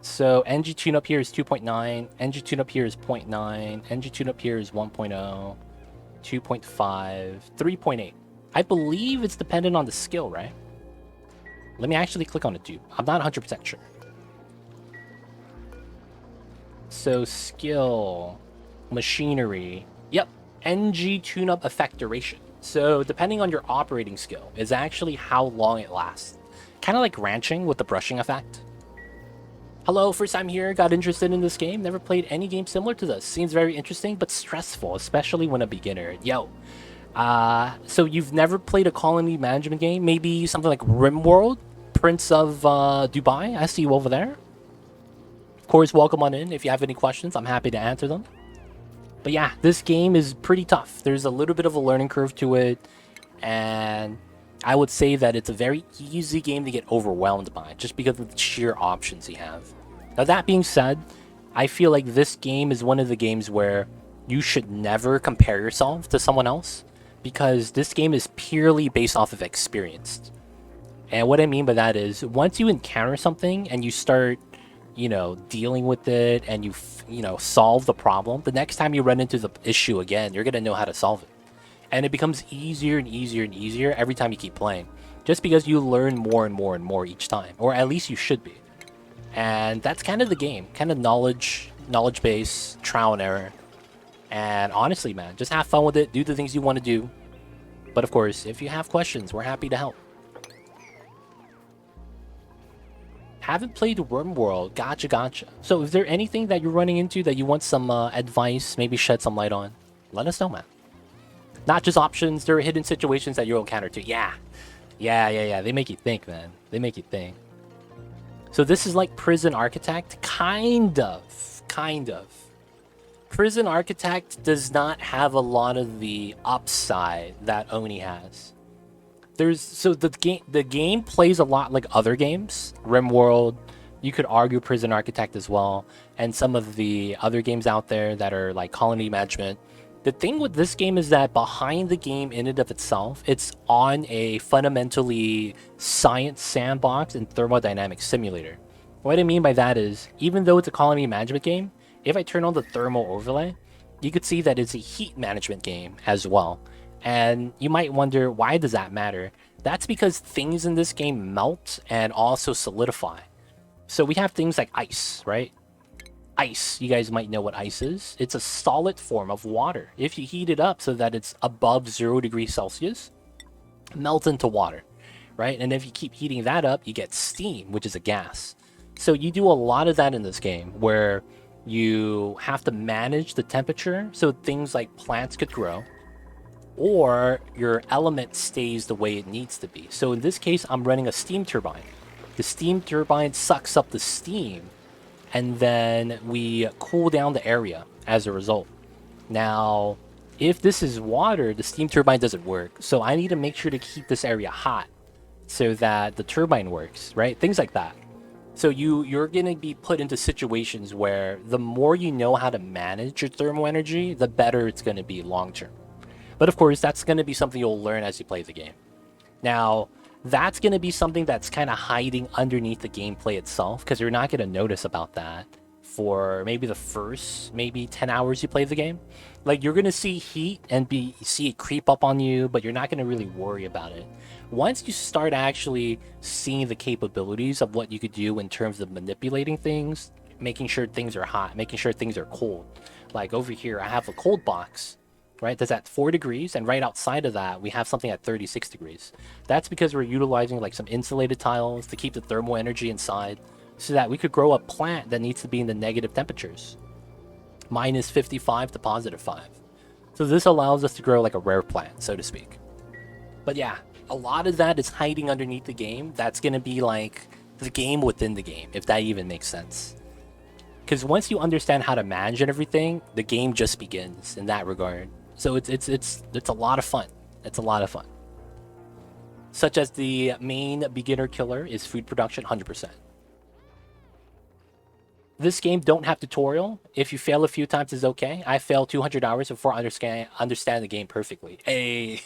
So NG tune up here is 2.9, NG tune up here is 0.9, NG tune up here is 1.0, 2.5, 3.8. I believe it's dependent on the skill, right? Let me actually click on a dupe. I'm not 100% sure. So skill, machinery, yep, NG tune-up effect duration. So depending on your operating skill is actually how long it lasts. Kind of like ranching with the brushing effect. Hello, first time here, got interested in this game, never played any game similar to this. Seems very interesting, but stressful, especially when a beginner. Yo, so you've never played a colony management game? Maybe something like RimWorld, Prince of Dubai? I see you over there. Of course, welcome on in. If you have any questions, I'm happy to answer them. But yeah, this game is pretty tough. There's a little bit of a learning curve to it, and I would say that it's a very easy game to get overwhelmed by, just because of the sheer options you have. Now that being said, I feel like this game is one of the games where you should never compare yourself to someone else because this game is purely based off of experience. And what I mean by that is once you encounter something and you start, dealing with it and solve the problem, the next time you run into the issue again, you're going to know how to solve it. And it becomes easier and easier and easier every time you keep playing. Just because you learn more and more and more each time, or at least you should be. And that's kind of the game, kind of knowledge base, trial and error. And honestly, man, just have fun with it, do the things you want to do. But of course, if you have questions, we're happy to help. Haven't played RimWorld. Gotcha. So is there anything that you're running into that you want some advice, maybe shed some light on? Let us know, man. Not just options, there are hidden situations that you'll encounter too. Yeah. They make you think, man. They make you think. So this is like Prison Architect? Kind of. Prison Architect does not have a lot of the upside that Oni has. The game plays a lot like other games. RimWorld, you could argue Prison Architect as well, and some of the other games out there that are like colony management. The thing with this game is that behind the game in and of itself, it's on a fundamentally science sandbox and thermodynamics simulator. What I mean by that is, even though it's a colony management game, if I turn on the thermal overlay, you could see that it's a heat management game as well. And you might wonder, why does that matter? That's because things in this game melt and also solidify. So we have things like ice, right? Ice, you guys might know what ice is. It's a solid form of water. If you heat it up so that it's above 0 degrees Celsius, melt into water, right? And if you keep heating that up, you get steam, which is a gas. So you do a lot of that in this game where you have to manage the temperature so things like plants could grow, or your element stays the way it needs to be. So in this case, I'm running a steam turbine. The steam turbine sucks up the steam, and then we cool down the area as a result. Now, if this is water, the steam turbine doesn't work. So I need to make sure to keep this area hot so that the turbine works, right? Things like that. So you're going to be put into situations where the more you know how to manage your thermal energy, the better it's going to be long term. But of course, that's going to be something you'll learn as you play the game. Now, that's going to be something that's kind of hiding underneath the gameplay itself, because you're not going to notice about that for maybe the first 10 hours you play the game. Like, you're going to see heat and see it creep up on you, but you're not going to really worry about it. Once you start actually seeing the capabilities of what you could do in terms of manipulating things, making sure things are hot, making sure things are cold. Like over here, I have a cold box, right? That's at 4 degrees, and right outside of that, we have something at 36 degrees. That's because we're utilizing like some insulated tiles to keep the thermal energy inside, so that we could grow a plant that needs to be in the negative temperatures, minus 55 to positive 5. So this allows us to grow like a rare plant, so to speak. But yeah, a lot of that is hiding underneath the game. That's going to be like the game within the game, if that even makes sense. Because once you understand how to manage and everything, the game just begins in that regard. So it's a lot of fun. It's a lot of fun. Such as the main beginner killer is food production, 100%. This game don't have tutorial. If you fail a few times, it's okay. I failed 200 hours before I understand the game perfectly. Hey,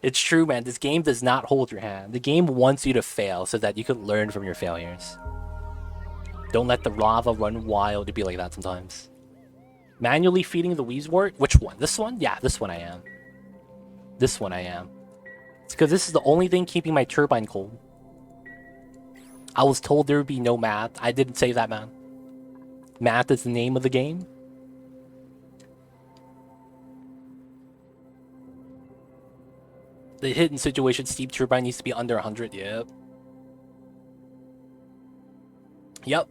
it's true, man. This game does not hold your hand. The game wants you to fail so that you can learn from your failures. Don't let the lava run wild to be like that sometimes. Manually feeding the Wheezewort? Which one? This one? Yeah, this one I am. This one I am. It's because this is the only thing keeping my turbine cold. I was told there would be no math. I didn't say that, man. Math is the name of the game. The hidden situation, steam turbine needs to be under 100. Yep.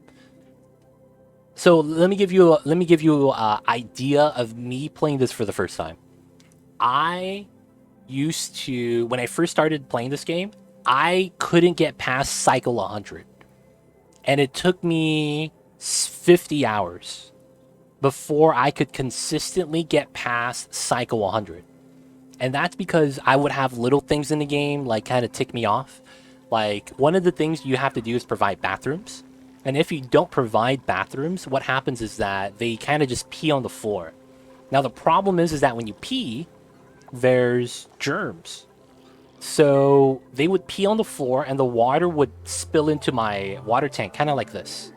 So let me give you an idea of me playing this for the first time. I used to, when I first started playing this game, I couldn't get past cycle 100. And it took me 50 hours before I could consistently get past cycle 100. And that's because I would have little things in the game like kind of tick me off. Like, one of the things you have to do is provide bathrooms. And if you don't provide bathrooms, what happens is that they kind of just pee on the floor. Now the problem is that when you pee, there's germs. So they would pee on the floor and the water would spill into my water tank, kind of like this.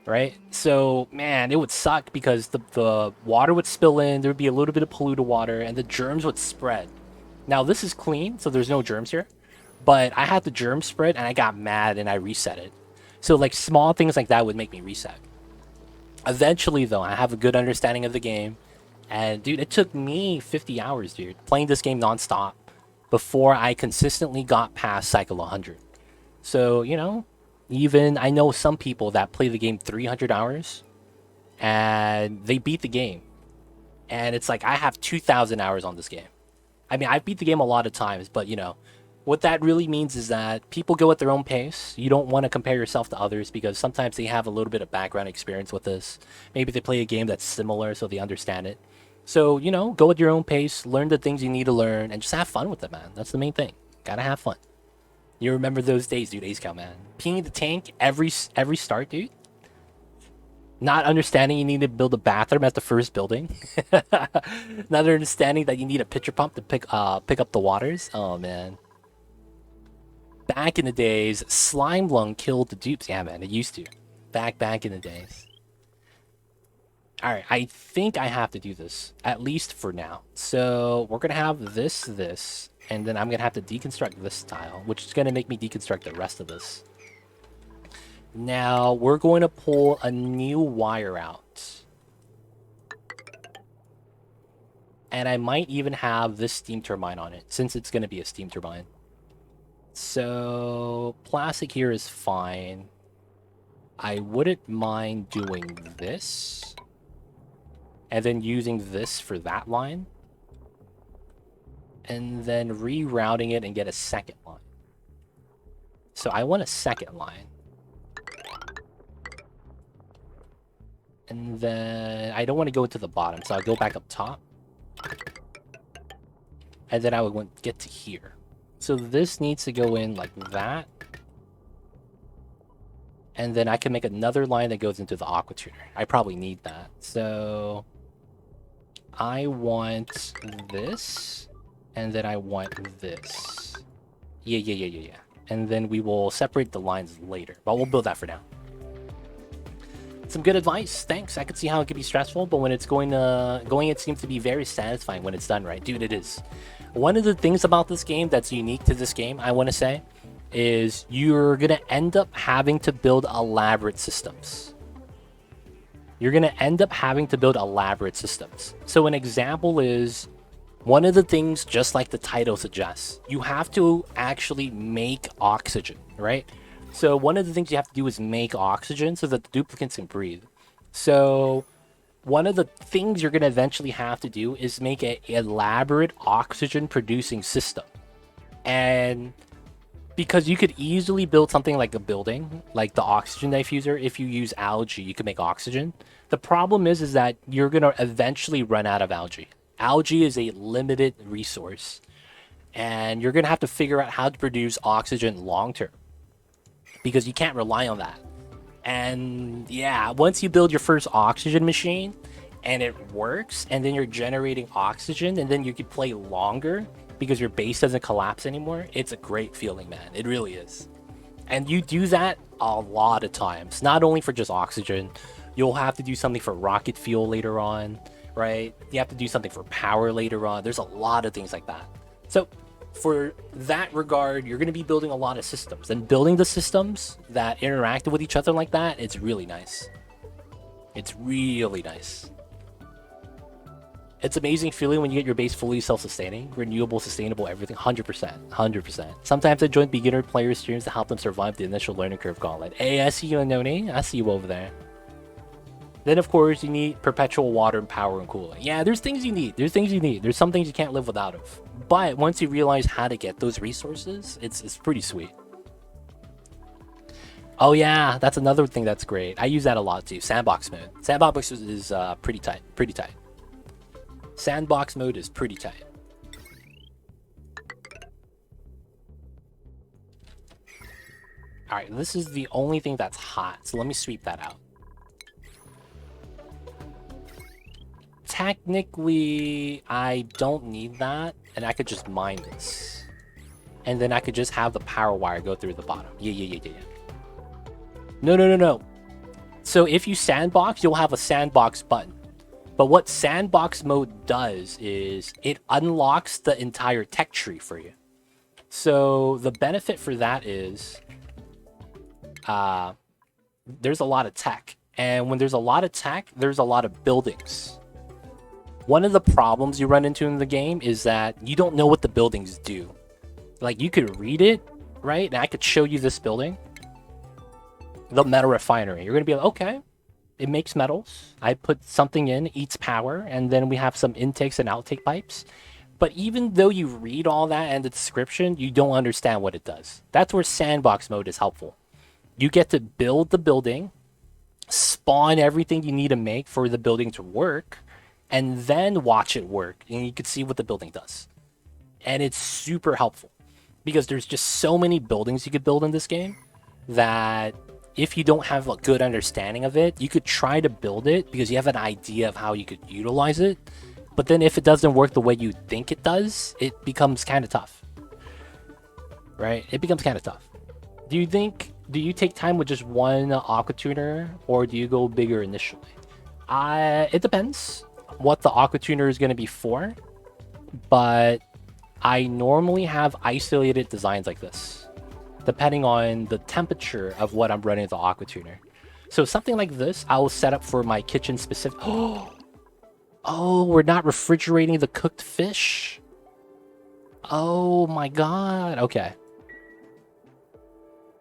Right? So, man, it would suck because the water would spill in, there would be a little bit of polluted water, and the germs would spread. Now, this is clean, so there's no germs here. But I had the germ spread, and I got mad, and I reset it. So, like, small things like that would make me reset. Eventually, though, I have a good understanding of the game. And, dude, it took me 50 hours, dude, playing this game nonstop before I consistently got past Cycle 100. So, you know, even I know some people that play the game 300 hours and they beat the game. And it's like, I have 2,000 hours on this game. I mean, I've beat the game a lot of times, but you know, what that really means is that people go at their own pace. You don't want to compare yourself to others because sometimes they have a little bit of background experience with this. Maybe they play a game that's similar so they understand it. So, you know, go at your own pace, learn the things you need to learn, and just have fun with it, man. That's the main thing. Gotta have fun. You remember those days, dude, Ace Cow, man. Peeing the tank every start, dude. Not understanding you need to build a bathroom at the first building. Not understanding that you need a pitcher pump to pick up the waters. Oh, man. Back in the days, Slime Lung killed the dupes. Yeah, man, it used to. Back in the days. Alright, I think I have to do this. At least for now. So, we're gonna have this, and then I'm gonna have to deconstruct this tile, which is gonna make me deconstruct the rest of this. Now, we're going to pull a new wire out. And I might even have this steam turbine on it, since it's gonna be a steam turbine. So, plastic here is fine. I wouldn't mind doing this. And then using this for that line. And then rerouting it and get a second line. So I want a second line. And then I don't want to go to the bottom, so I'll go back up top. And then I would want to get to here. So this needs to go in like that. And then I can make another line that goes into the aqua tuner. I probably need that. So I want this. And then I want this. Yeah. And then we will separate the lines later. But we'll build that for now. Some good advice. Thanks. I could see how it could be stressful, but when it's going, it seems to be very satisfying when it's done right. Dude, it is. One of the things about this game that's unique to this game, I want to say, is you're going to end up having to build elaborate systems. You're going to end up having to build elaborate systems. So an example is, one of the things, just like the title suggests, you have to actually make oxygen, right? So one of the things you have to do is make oxygen so that the duplicates can breathe. So one of the things you're going to eventually have to do is make an elaborate oxygen producing system. And because you could easily build something like a building, like the oxygen diffuser, if you use algae, you can make oxygen. The problem is that you're going to eventually run out of algae. Algae is a limited resource, and you're going to have to figure out how to produce oxygen long term because you can't rely on that. And yeah, once you build your first oxygen machine and it works, and then you're generating oxygen, and then you can play longer because your base doesn't collapse anymore, it's a great feeling, man. It really is. And you do that a lot of times, not only for just oxygen. You'll have to do something for rocket fuel later on, right? You have to do something for power later on. There's a lot of things like that. So for that regard, you're going to be building a lot of systems, and building the systems that interact with each other like that, it's really nice. It's really nice. It's amazing feeling when you get your base fully self-sustaining, renewable, sustainable, everything, 100%, 100%. Sometimes I join beginner player streams to help them survive the initial learning curve gauntlet. Hey, I see you, Anoni. I see you over there. Then, of course, you need perpetual water and power and cooling. Yeah, there's things you need. There's some things you can't live without of. But once you realize how to get those resources, it's pretty sweet. Oh yeah, that's another thing that's great. I use that a lot too. Sandbox mode. Sandbox is pretty tight. Pretty tight. Sandbox mode is pretty tight. All right, this is the only thing that's hot, so let me sweep that out. Technically, I don't need that, and I could just mine this. And then I could just have the power wire go through the bottom. Yeah. No. So if you sandbox, you'll have a sandbox button. But what sandbox mode does is it unlocks the entire tech tree for you. So the benefit for that is there's a lot of tech. And when there's a lot of tech, there's a lot of buildings. One of the problems you run into in the game is that you don't know what the buildings do. Like, you could read it, right? And I could show you this building. The metal refinery. You're going to be like, okay, it makes metals. I put something in, eats power, and then we have some intakes and outtake pipes. But even though you read all that and the description, you don't understand what it does. That's where sandbox mode is helpful. You get to build the building, spawn everything you need to make for the building to work, and then watch it work, and you can see what the building does. And it's super helpful because there's just so many buildings you could build in this game that if you don't have a good understanding of it, you could try to build it because you have an idea of how you could utilize it. But then if it doesn't work the way you think it does, it becomes kind of tough. Right? It becomes kind of tough. Do you take time with just one aqua tuner, or do you go bigger initially? It depends what the aqua tuner is going to be for, but I normally have isolated designs like this, depending on the temperature of what I'm running the aqua tuner. So something like this, I will set up for my kitchen specific. Oh, we're not refrigerating the cooked fish. Oh my god. Okay.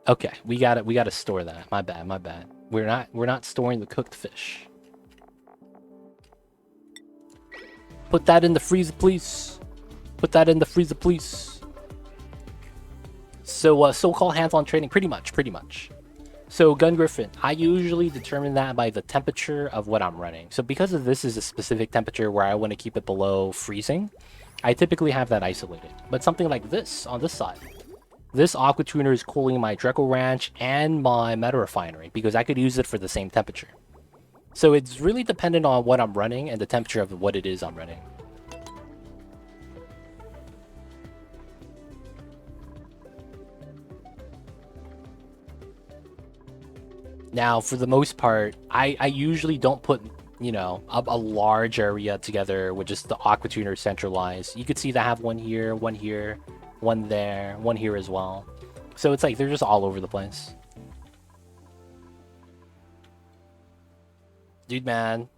Okay, we gotta store that. My bad. We're not storing the cooked fish. Put that in the freezer, please. Put that in the freezer, please. So, so-called hands-on training, pretty much. So, Gun Griffin, I usually determine that by the temperature of what I'm running. So, because of this is a specific temperature where I want to keep it below freezing, I typically have that isolated. But something like this on this side, this aqua tuner is cooling my Dreco Ranch and my Meta Refinery because I could use it for the same temperature. So it's really dependent on what I'm running and the temperature of what it is I'm running. Now, for the most part, I usually don't put, you know, a large area together with just the aqua tuner centralized. You could see that I have one here, one there, one here as well. So it's like they're just all over the place. Dude, man,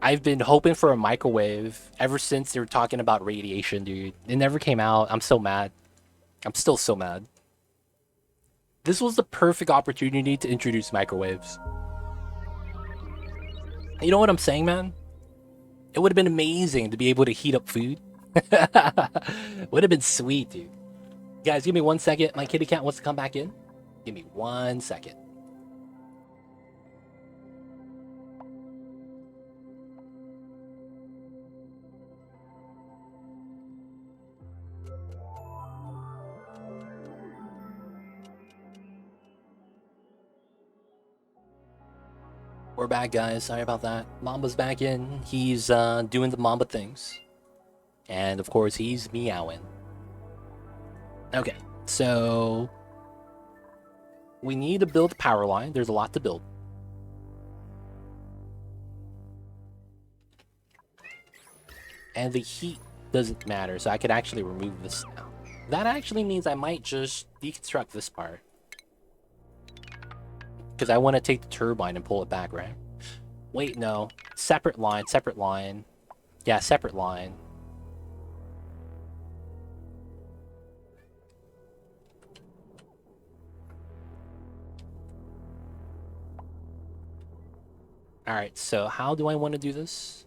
I've been hoping for a microwave ever since they were talking about radiation, dude. It never came out. I'm so mad. I'm still so mad. This was the perfect opportunity to introduce microwaves. You know what I'm saying, man? It would have been amazing to be able to heat up food. Would have been sweet, dude. Guys, give me 1 second. My kitty cat wants to come back in. Give me 1 second. We're back, guys. Sorry about that. Mamba's back in. He's doing the Mamba things. And, of course, he's meowing. Okay, so we need to build a power line. There's a lot to build. And the heat doesn't matter, so I could actually remove this now. That actually means I might just deconstruct this part. Because I want to take the turbine and pull it back, right? Wait, no. Separate line, separate line. Yeah, separate line. Alright, so how do I want to do this?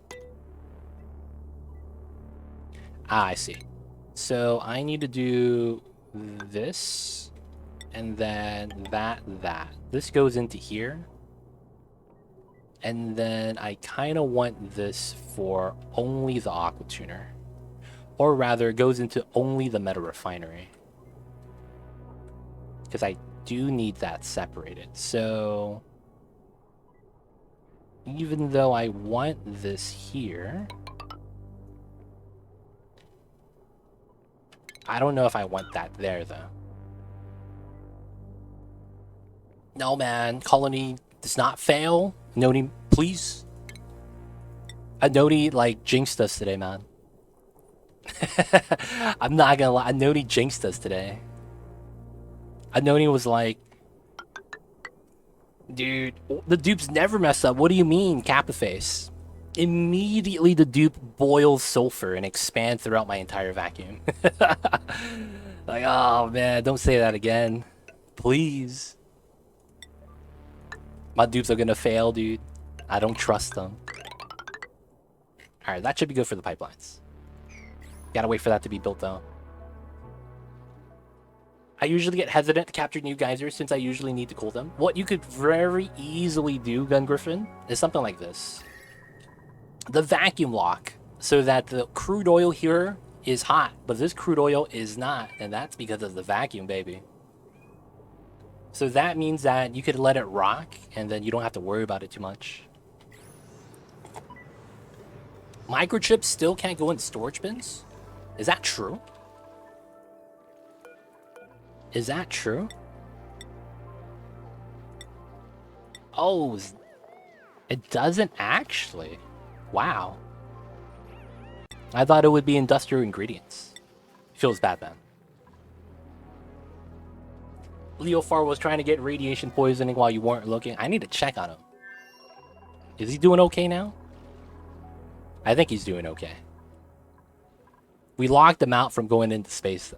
Ah, I see. So I need to do this, and then that. This goes into here. And then I kind of want this for only the aqua tuner. Or rather, it goes into only the meta refinery. Because I do need that separated. So even though I want this here, I don't know if I want that there, though. No, man. Colony does not fail. Noni, please. Noni, like, jinxed us today, man. I'm not gonna lie. Noni jinxed us today. Noni was like, dude, the dupes never mess up. What do you mean, Kappa face? Immediately, the dupe boils sulfur and expands throughout my entire vacuum. Like, oh, man, don't say that again. Please. My dupes are gonna fail, dude. I don't trust them. Alright, that should be good for the pipelines. Gotta wait for that to be built, though. I usually get hesitant to capture new geysers since I usually need to cool them. What you could very easily do, Gun Griffin, is something like this. The vacuum lock, so that the crude oil here is hot, but this crude oil is not, and that's because of the vacuum, baby. So that means that you could let it rock, and then you don't have to worry about it too much. Microchips still can't go in storage bins? Is that true? Is that true? Oh, it doesn't actually. Wow. I thought it would be industrial ingredients. Feels bad, man. Leo Far was trying to get radiation poisoning while you weren't looking. I need to check on him. Is he doing okay now? I think he's doing okay. We locked him out from going into space, though.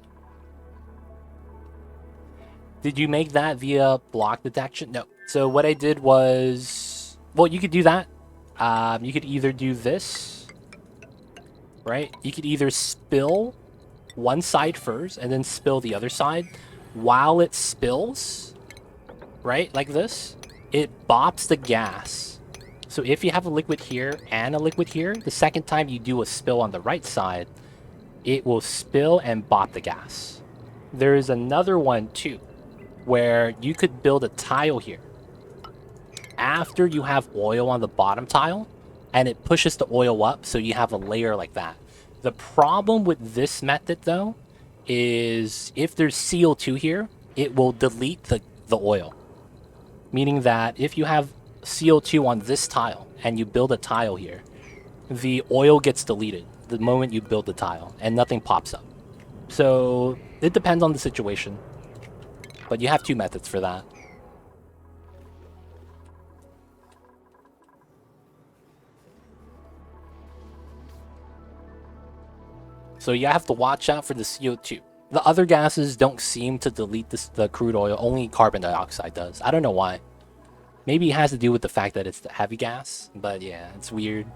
Did you make that via block detection? No. So what I did was... Well, you could do that. You could either do this. Right? You could either spill one side first and then spill the other side. While it spills, right, like this, it bops the gas. So if you have a liquid here and a liquid here, the second time you do a spill on the right side, it will spill and bop the gas. There is another one too, where you could build a tile here. After you have oil on the bottom tile, and it pushes the oil up, so you have a layer like that. The problem with this method, though, is if there's CO2 here, it will delete the oil. Meaning that if you have CO2 on this tile and you build a tile here, the oil gets deleted the moment you build the tile and nothing pops up. So it depends on the situation, but you have two methods for that. So you have to watch out for the CO2. The other gases don't seem to delete the crude oil, only carbon dioxide does. I don't know why. Maybe it has to do with the fact that it's the heavy gas, but yeah, it's weird.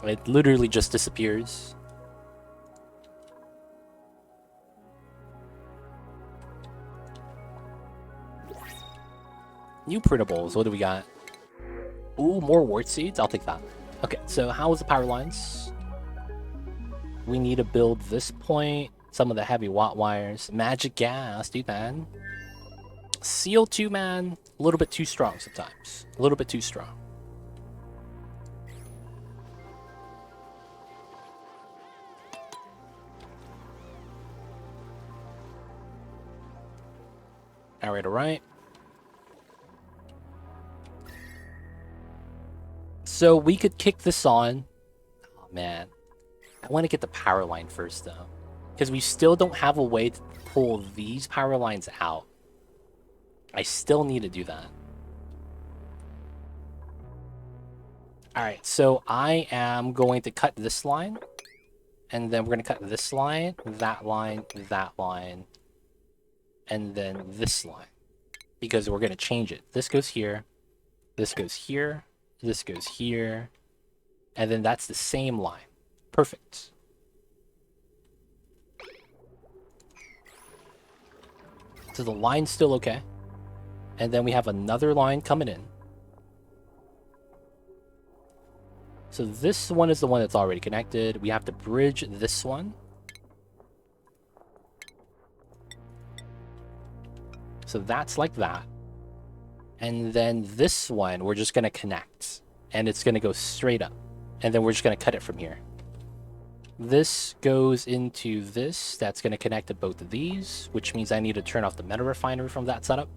It literally just disappears. New printables, what do we got? Ooh, more wart seeds? I'll take that. Okay, so how is the power lines? We need to build this point, some of the heavy watt wires, magic gas, dude, man. CO2, man, a little bit too strong sometimes. A little bit too strong. Alright, alright. So we could kick this on. Oh, man. I want to get the power line first, though. Because we still don't have a way to pull these power lines out. I still need to do that. Alright, so I am going to cut this line. And then we're going to cut this line, that line, and then this line. Because we're going to change it. This goes here, this goes here, this goes here, and then that's the same line. Perfect. So the line's still okay. And then we have another line coming in. So this one is the one that's already connected. We have to bridge this one. So that's like that. And then this one, we're just going to connect. And it's going to go straight up. And then we're just going to cut it from here. This goes into this. That's going to connect to both of these, which means I need to turn off the meta refinery from that setup.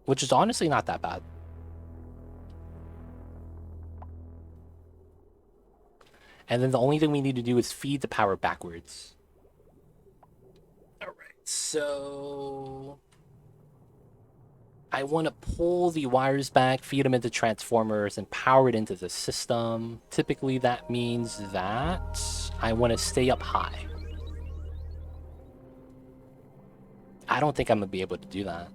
Which is honestly not that bad. And then the only thing we need to do is feed the power backwards. Alright, so I want to pull the wires back, feed them into transformers, and power it into the system. Typically that means that I want to stay up high. I don't think I'm going to be able to do that.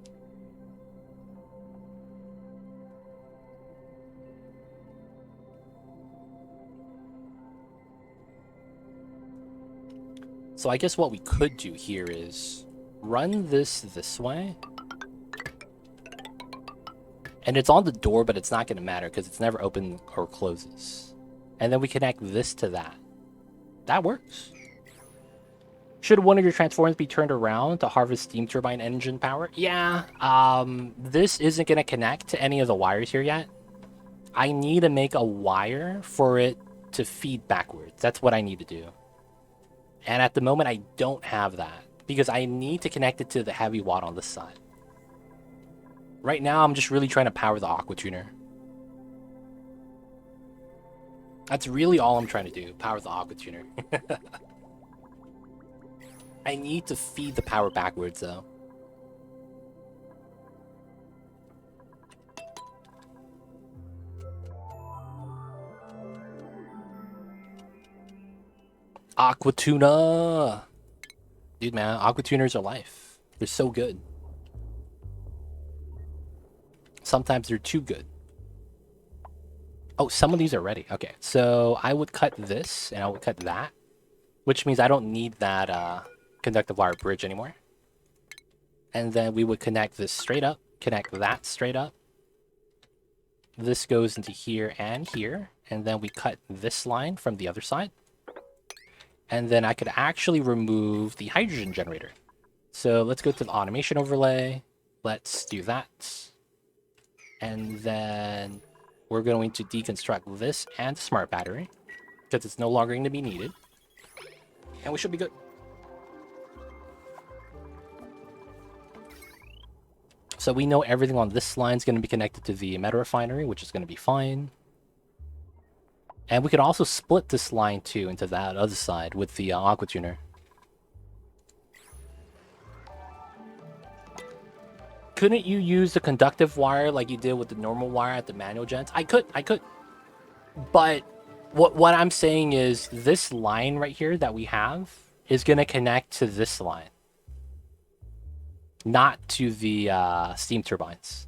So I guess what we could do here is run this way. And it's on the door, but it's not going to matter because it's never open or closes. And then we connect this to that. That works. Should one of your transformers be turned around to harvest steam turbine engine power? Yeah. This isn't going to connect to any of the wires here yet. I need to make a wire for it to feed backwards. That's what I need to do. And at the moment, I don't have that because I need to connect it to the heavy watt on this side. Right now, I'm just really trying to power the aqua tuner. That's really all I'm trying to do, power the aqua tuner. I need to feed the power backwards, though. Aqua tuna! Dude, man, aqua tuners are life. They're so good. Sometimes they're too good. Oh, some of these are ready. Okay, so I would cut this, and I would cut that. Which means I don't need that conductive wire bridge anymore. And then we would connect this straight up. Connect that straight up. This goes into here and here. And then we cut this line from the other side. And then I could actually remove the hydrogen generator. So let's go to the automation overlay. Let's do that. And then we're going to deconstruct this and the smart battery because it's no longer going to be needed. And we should be good. So we know everything on this line is going to be connected to the meta refinery, which is going to be fine. And we could also split this line too into that other side with the aqua tuner. Couldn't you use the conductive wire like you did with the normal wire at the manual gens? I could. But what I'm saying is this line right here that we have is going to connect to this line. Not to the steam turbines.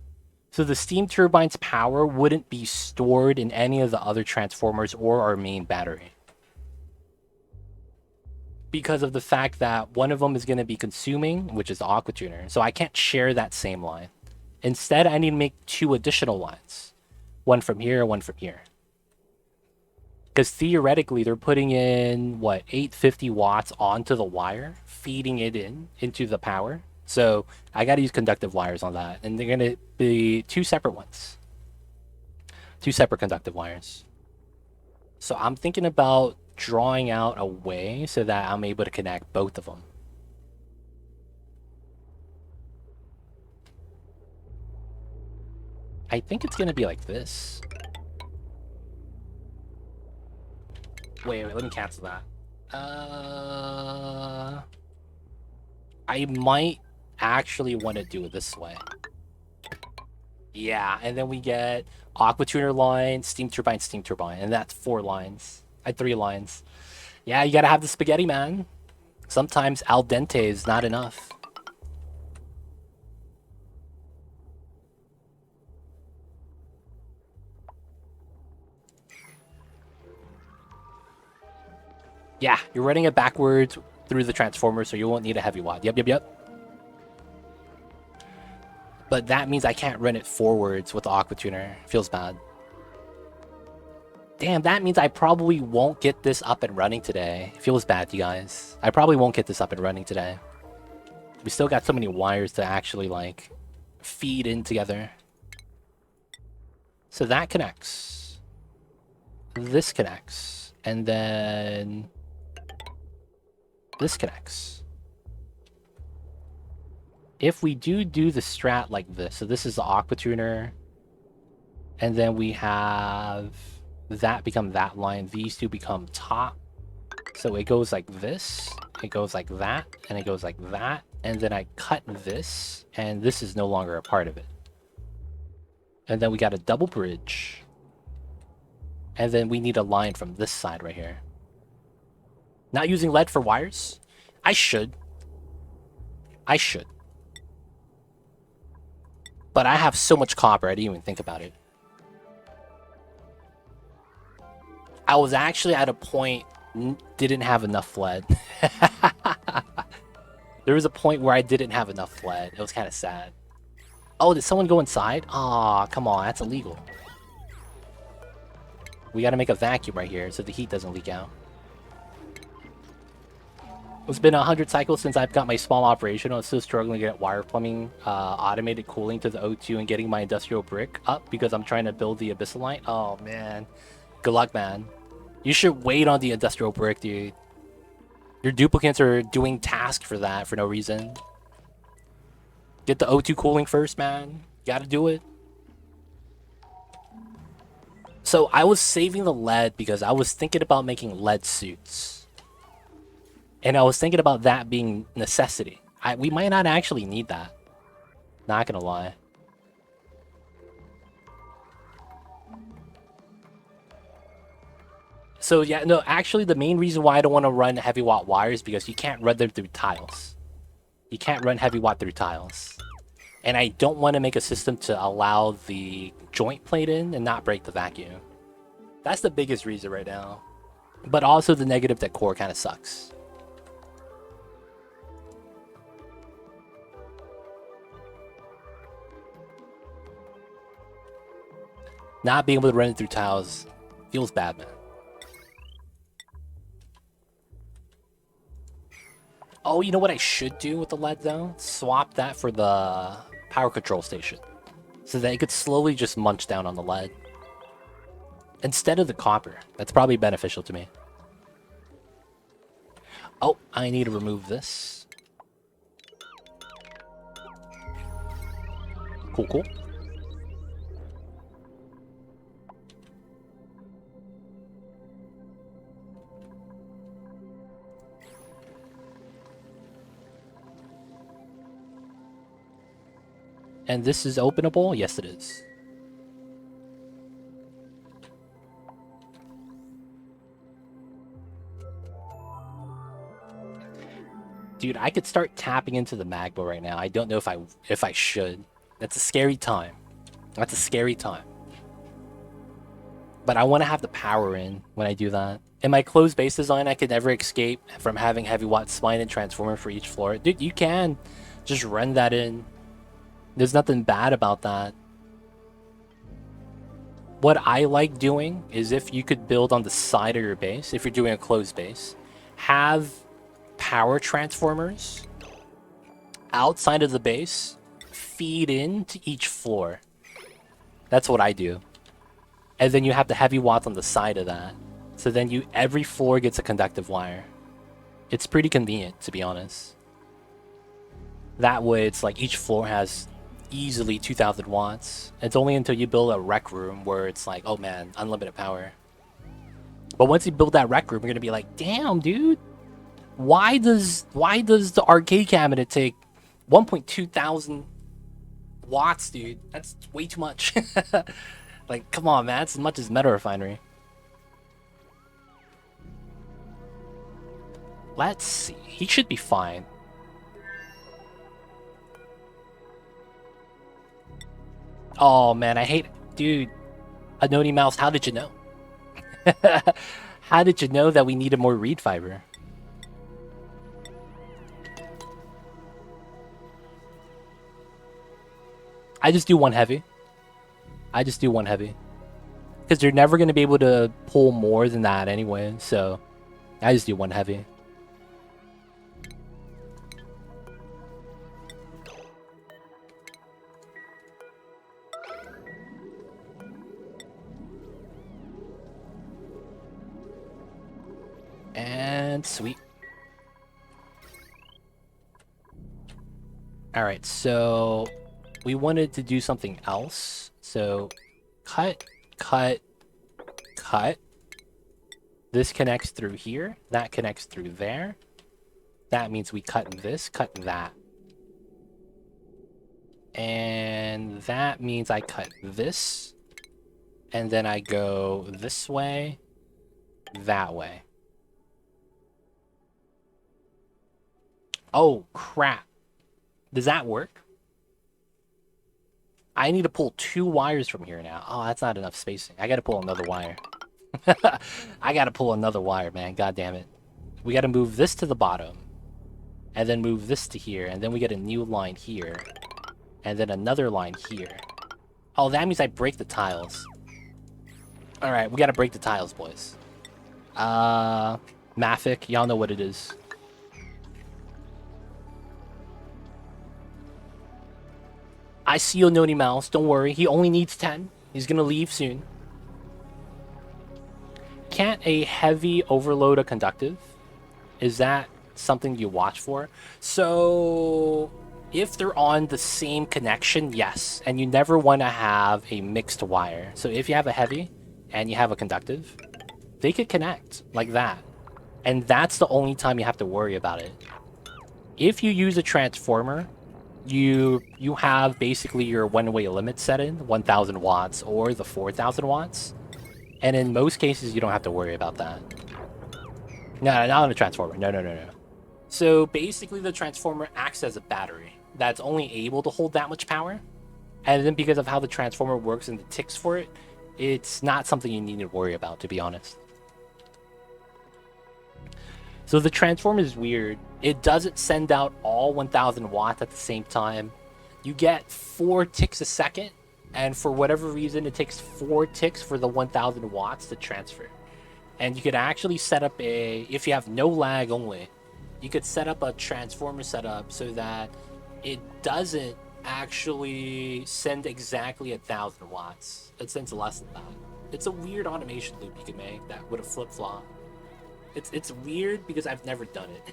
So the steam turbine's power wouldn't be stored in any of the other transformers or our main battery. Because of the fact that one of them is going to be consuming, which is the aqua tuner. So I can't share that same line. Instead, I need to make 2 additional lines. One from here, one from here. Because theoretically, they're putting in, 850 watts onto the wire, feeding it into the power. So I got to use conductive wires on that. And they're going to be 2 separate ones. 2 separate conductive wires. So I'm thinking about drawing out a way so that I'm able to connect both of them. I think it's going to be like this. Wait, let me cancel that. I might actually want to do it this way. Yeah, and then we get aqua tuner line, steam turbine, and that's 4 lines. 3 lines. Yeah, you gotta have the spaghetti, man. Sometimes al dente is not enough. Yeah, you're running it backwards through the transformer, so you won't need a heavy watt. Yep. But that means I can't run it forwards with the aqua tuner. Feels bad. Damn, that means I probably won't get this up and running today. Feels bad, you guys. I probably won't get this up and running today. We still got so many wires to actually, like, feed in together. So that connects. This connects. And then this connects. If we do the strat like this, so this is the aqua tuner, and then we have that become that line, these two become top. So it goes like this, it goes like that, and it goes like that, and then I cut this, and this is no longer a part of it. And then we got a double bridge. And then we need a line from this side right here. Not using lead for wires? I should. But I have so much copper, I didn't even think about it. I was actually at a point, didn't have enough lead. There was a point where I didn't have enough lead. It was kind of sad. Oh, did someone go inside? Aw, come on, that's illegal. We gotta make a vacuum right here so the heat doesn't leak out. It's been 100 cycles since I've got my small operation. I'm still struggling to get wire plumbing, automated cooling to the O2, and getting my industrial brick up because I'm trying to build the Abyssalite. Oh, man. Good luck, man. You should wait on the industrial brick, dude. Your duplicates are doing tasks for that for no reason. Get the O2 cooling first, man. You gotta do it. So I was saving the lead because I was thinking about making lead suits. And I was thinking about that being necessity. We might not actually need that. Not gonna lie. So yeah, no, actually the main reason why I don't want to run heavy watt wires is because you can't run them through tiles. You can't run heavy watt through tiles. And I don't want to make a system to allow the joint plate in and not break the vacuum. That's the biggest reason right now. But also the negative that core kind of sucks. Not being able to run it through tiles feels bad, man. Oh, you know what I should do with the lead, though? Swap that for the power control station. So that it could slowly just munch down on the lead. Instead of the copper. That's probably beneficial to me. Oh, I need to remove this. Cool, cool. And this is openable? Yes, it is. Dude, I could start tapping into the magma right now. I don't know if I should. That's a scary time. That's a scary time. But I want to have the power in when I do that. In my closed base design, I could never escape from having heavy watt spine and transformer for each floor. Dude, you can just run that in. There's nothing bad about that. What I like doing is if you could build on the side of your base, if you're doing a closed base, have power transformers outside of the base feed into each floor. That's what I do. And then you have the heavy watts on the side of that. So then every floor gets a conductive wire. It's pretty convenient, to be honest. That way it's like each floor has easily 2,000 watts. It's only until you build a rec room where it's like, oh man, unlimited power. But once you build that rec room, you're gonna be like, damn, dude, why does the arcade cabinet take 1.2 thousand watts, dude? That's way too much. Like, come on, man, that's as much as Meta Refinery. Let's see. He should be fine. Oh man, I hate... Dude, Anoni Mouse, how did you know? How did you know that we needed more reed fiber? I just do one heavy. Because you're never going to be able to pull more than that anyway, so I just do one heavy. And sweet. All right, so we wanted to do something else. So cut, cut, cut. This connects through here. That connects through there. That means we cut this, cut that. And that means I cut this. And then I go this way, that way. Oh, crap. Does that work? I need to pull 2 wires from here now. Oh, that's not enough spacing. I gotta pull another wire. I gotta pull another wire, man. God damn it. We gotta move this to the bottom. And then move this to here. And then we get a new line here. And then another line here. Oh, that means I break the tiles. Alright, we gotta break the tiles, boys. Maffic, y'all know what it is. I see Ononi Mouse, don't worry. He only needs 10. He's gonna leave soon. Can't a heavy overload a conductive? Is that something you watch for? So if they're on the same connection, yes. And you never want to have a mixed wire. So if you have a heavy and you have a conductive, they could connect like that. And that's the only time you have to worry about it. If you use a transformer, you have basically your one-way limit set in, 1000 watts or the 4000 watts. And in most cases, you don't have to worry about that. No, not on a transformer. No. So basically, the transformer acts as a battery that's only able to hold that much power. And then because of how the transformer works and the ticks for it, it's not something you need to worry about, to be honest. So the transformer is weird. It doesn't send out all 1000 watts at the same time. You get 4 ticks a second. And for whatever reason, it takes 4 ticks for the 1000 watts to transfer. And you could actually set up if you have no lag only, you could set up a transformer setup so that it doesn't actually send exactly 1000 watts. It sends less than that. It's a weird automation loop you can make that with a flip-flop. It's weird because I've never done it.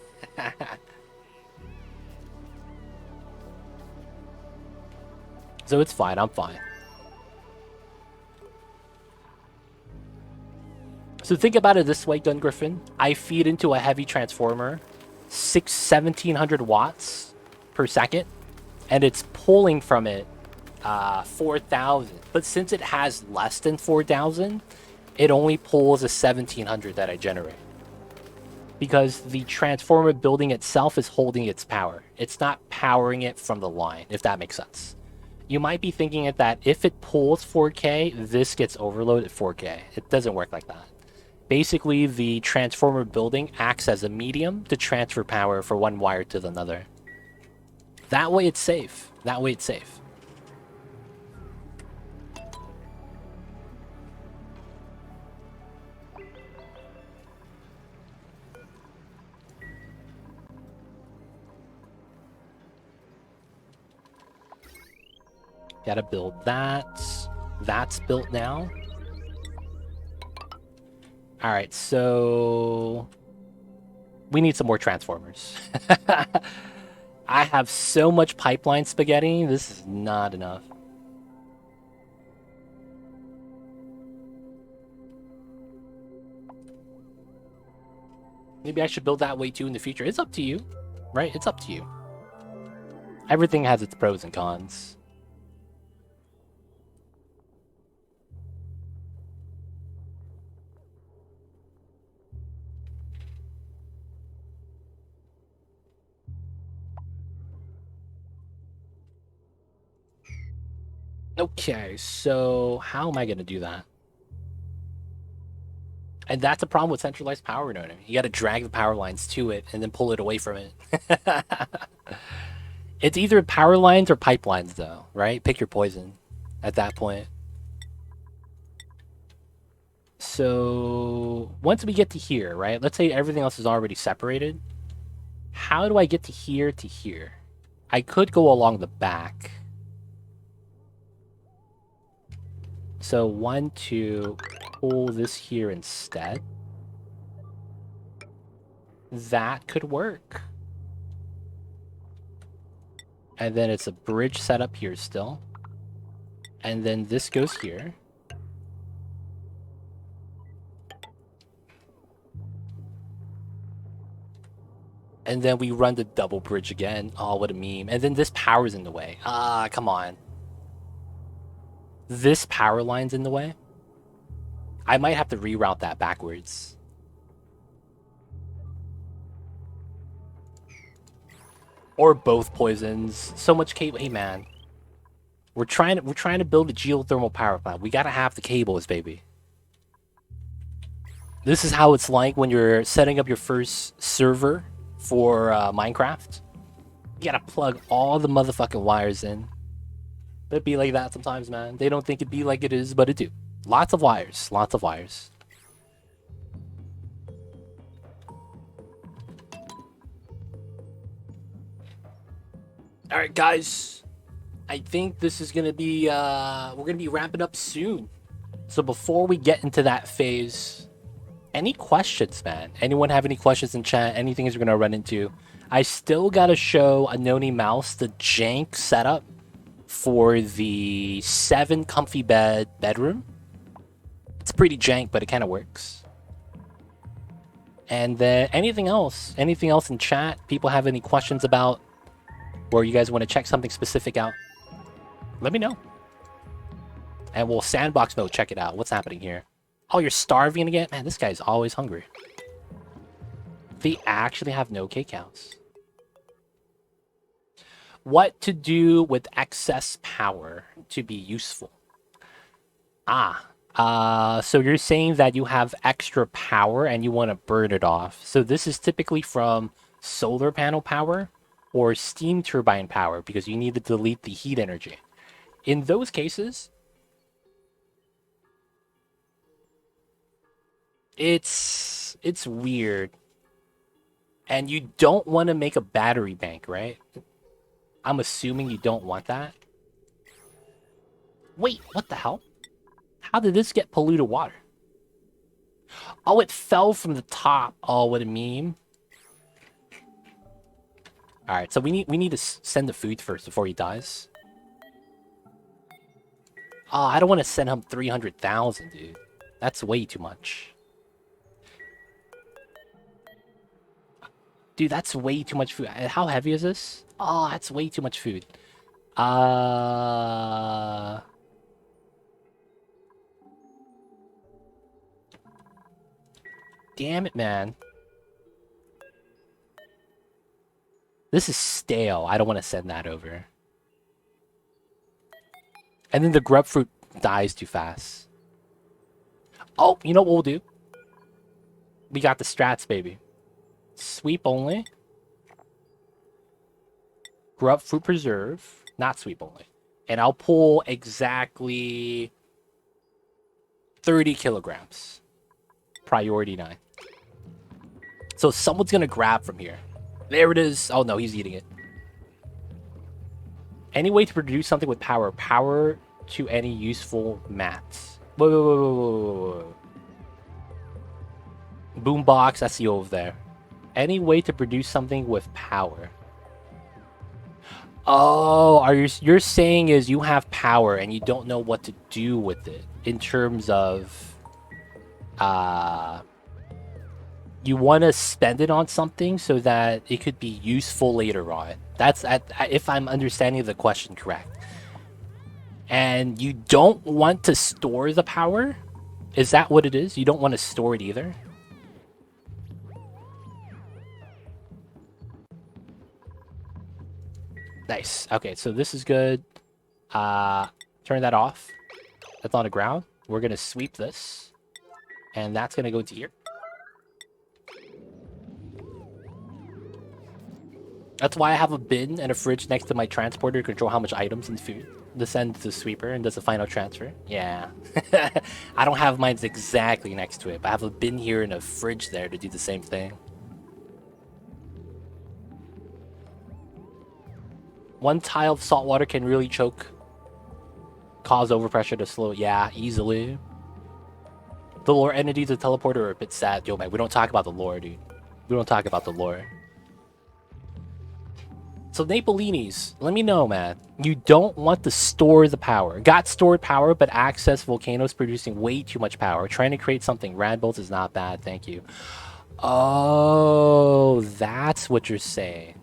So it's fine, I'm fine. So think about it this way, Gun Griffin. I feed into a heavy transformer 1700 watts per second, and it's pulling from it 4000. But since it has less than 4000, it only pulls a 1700 that I generate. Because the transformer building itself is holding its power. It's not powering it from the line, if that makes sense. You might be thinking that if it pulls 4K, this gets overloaded at 4K. It doesn't work like that. Basically, the transformer building acts as a medium to transfer power from one wire to another. That way it's safe. That way it's safe. Gotta build that. That's built now. Alright, so we need some more transformers. I have so much pipeline spaghetti, this is not enough. Maybe I should build that way too in the future. It's up to you, right? It's up to you. Everything has its pros and cons. Okay, so how am I going to do that? And that's a problem with centralized power node. You got to drag the power lines to it and then pull it away from it. It's either power lines or pipelines, though, right? Pick your poison at that point. So once we get to here, right? Let's say everything else is already separated. How do I get to here to here? I could go along the back. So 1, 2, pull this here instead. That could work. And then it's a bridge set up here still. And then this goes here. And then we run the double bridge again. Oh, what a meme. And then this power's in the way. Ah, come on. This power line's in the way. I might have to reroute that backwards. Or both poisons. So much cable. Hey, man. We're trying to build a geothermal power plant. We gotta have the cables, baby. This is how it's like when you're setting up your first server for Minecraft. You gotta plug all the motherfucking wires in. It'd be like that sometimes, man. They don't think it'd be like it is, but it do. Lots of wires. Lots of wires. Alright, guys. I think this is gonna be we're gonna be wrapping up soon. So before we get into that phase, any questions, man? Anyone have any questions in chat? Anything we're gonna run into? I still gotta show Anoni Mouse the jank setup for the 7 comfy bedroom. It's pretty jank, but it kind of works. And then anything else in chat? People have any questions about, or you guys want to check something specific out? Let me know. And we'll sandbox mode, check it out. What's happening here? Oh, you're starving again? Man, this guy's always hungry. They actually have no K-cows. What to do with excess power to be useful? So you're saying that you have extra power and you want to burn it off. So this is typically from solar panel power or steam turbine power because you need to delete the heat energy. In those cases, it's weird. And you don't want to make a battery bank, right? I'm assuming you don't want that. Wait, what the hell? How did this get polluted water? Oh, it fell from the top. Oh, what a meme. Alright, so we need to send the food first before he dies. Oh, I don't want to send him 300,000, dude. That's way too much. Dude, that's way too much food. How heavy is this? Oh, that's way too much food. Damn it, man. This is stale. I don't want to send that over. And then the grubfruit dies too fast. Oh, you know what we'll do? We got the strats, baby. Sweep only. Grubfruit preserve. Not sweep only. And I'll pull exactly 30 kilograms. Priority 9. So someone's going to grab from here. There it is. Oh, no, he's eating it. Any way to produce something with power. Power to any useful mats. Whoa. Boombox, that's you over there. Any way to produce something with power. Oh, you're saying is you have power and you don't know what to do with it in terms of you want to spend it on something so that it could be useful later on. That's if I'm understanding the question correct. And you don't want to store the power? Is that what it is? You don't want to store it either? Nice. Okay, so this is good. Turn that off. That's on the ground. We're going to sweep this. And that's going to go to here. That's why I have a bin and a fridge next to my transporter to control how much items and food to send to the sweeper and does the final transfer. Yeah. I don't have mine exactly next to it, but I have a bin here and a fridge there to do the same thing. One tile of salt water can really cause overpressure to slow. Yeah, easily. The lore entities of teleporter are a bit sad. Yo, man, we don't talk about the lore, dude. We don't talk about the lore. So Napolinis, let me know, man. You don't want to store the power. Got stored power, but access volcanoes producing way too much power. Trying to create something. Rad Bolt is not bad, thank you. Oh, that's what you're saying.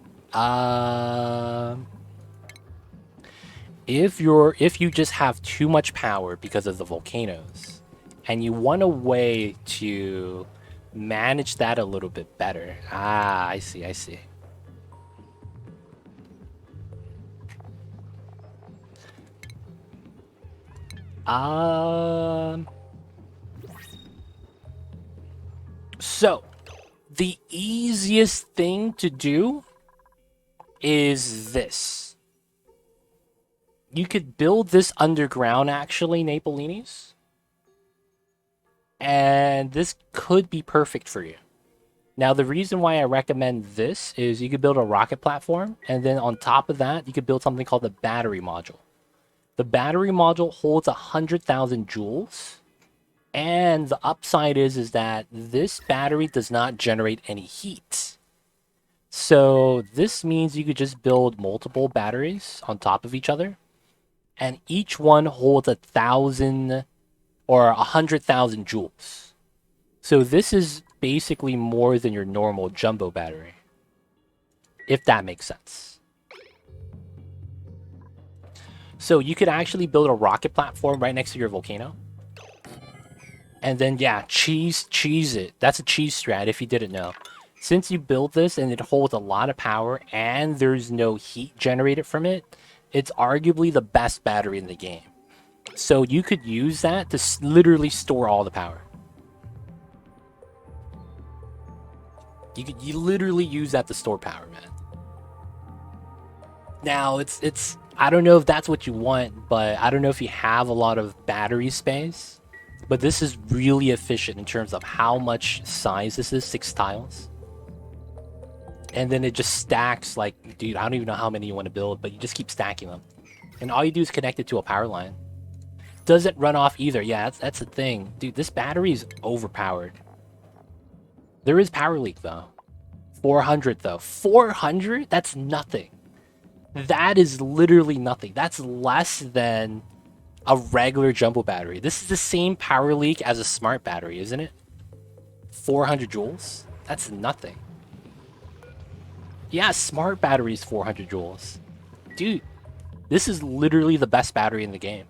If you just have too much power because of the volcanoes, and you want a way to manage that a little bit better. Ah, I see, I see. So, the easiest thing to do is this. You could build this underground, actually, Napolinis. And this could be perfect for you. Now, the reason why I recommend this is you could build a rocket platform, and then on top of that, you could build something called the battery module. The battery module holds 100,000 joules, and the upside is that this battery does not generate any heat. So this means you could just build multiple batteries on top of each other, and each one holds 1,000 or 100,000 joules. So this is basically more than your normal jumbo battery, if that makes sense. So you could actually build a rocket platform right next to your volcano. And then, yeah, cheese it. That's a cheese strat if you didn't know. Since you build this and it holds a lot of power and there's no heat generated from it, it's arguably the best battery in the game. So you could use that to literally store all the power. You literally use that to store power, man. Now, it's I don't know if that's what you want, but I don't know if you have a lot of battery space. But this is really efficient in terms of how much size this is, 6 tiles. And then it just stacks like, dude, I don't even know how many you want to build, but you just keep stacking them. And all you do is connect it to a power line. Doesn't run off either. Yeah, that's the thing. Dude, this battery is overpowered. There is power leak, though. 400, though. 400? That's nothing. That is literally nothing. That's less than a regular jumbo battery. This is the same power leak as a smart battery, isn't it? 400 joules? That's nothing. Yeah, smart battery is 400 joules. Dude, this is literally the best battery in the game.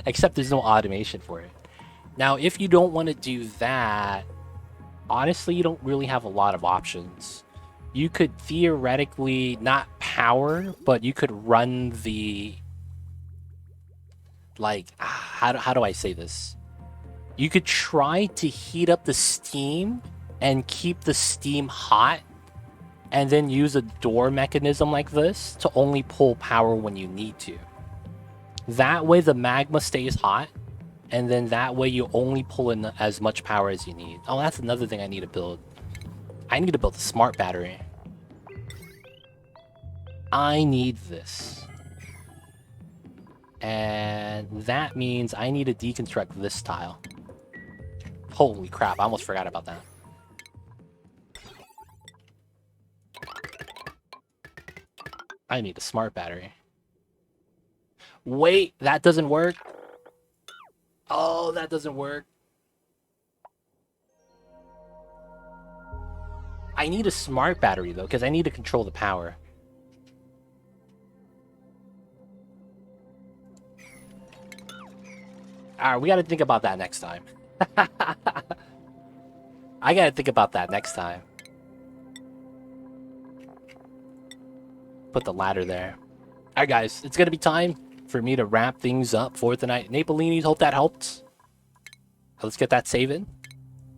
Except there's no automation for it. Now, if you don't want to do that, honestly, you don't really have a lot of options. You could theoretically not power, but you could run the... Like, how do I say this? You could try to heat up the steam and keep the steam hot, and then use a door mechanism like this to only pull power when you need to. That way the magma stays hot, and then that way you only pull in as much power as you need. Oh, that's another thing I need to build. I need to build a smart battery. I need this. And that means I need to deconstruct this tile. Holy crap, I almost forgot about that. I need a smart battery. Wait, that doesn't work? Oh, that doesn't work. I need a smart battery, though, because I need to control the power. Alright, we gotta think about that next time. I gotta think about that next time. Put the ladder there. Alright, guys, it's gonna be time for me to wrap things up for tonight. Napolinis, hope that helped. Let's get that save in.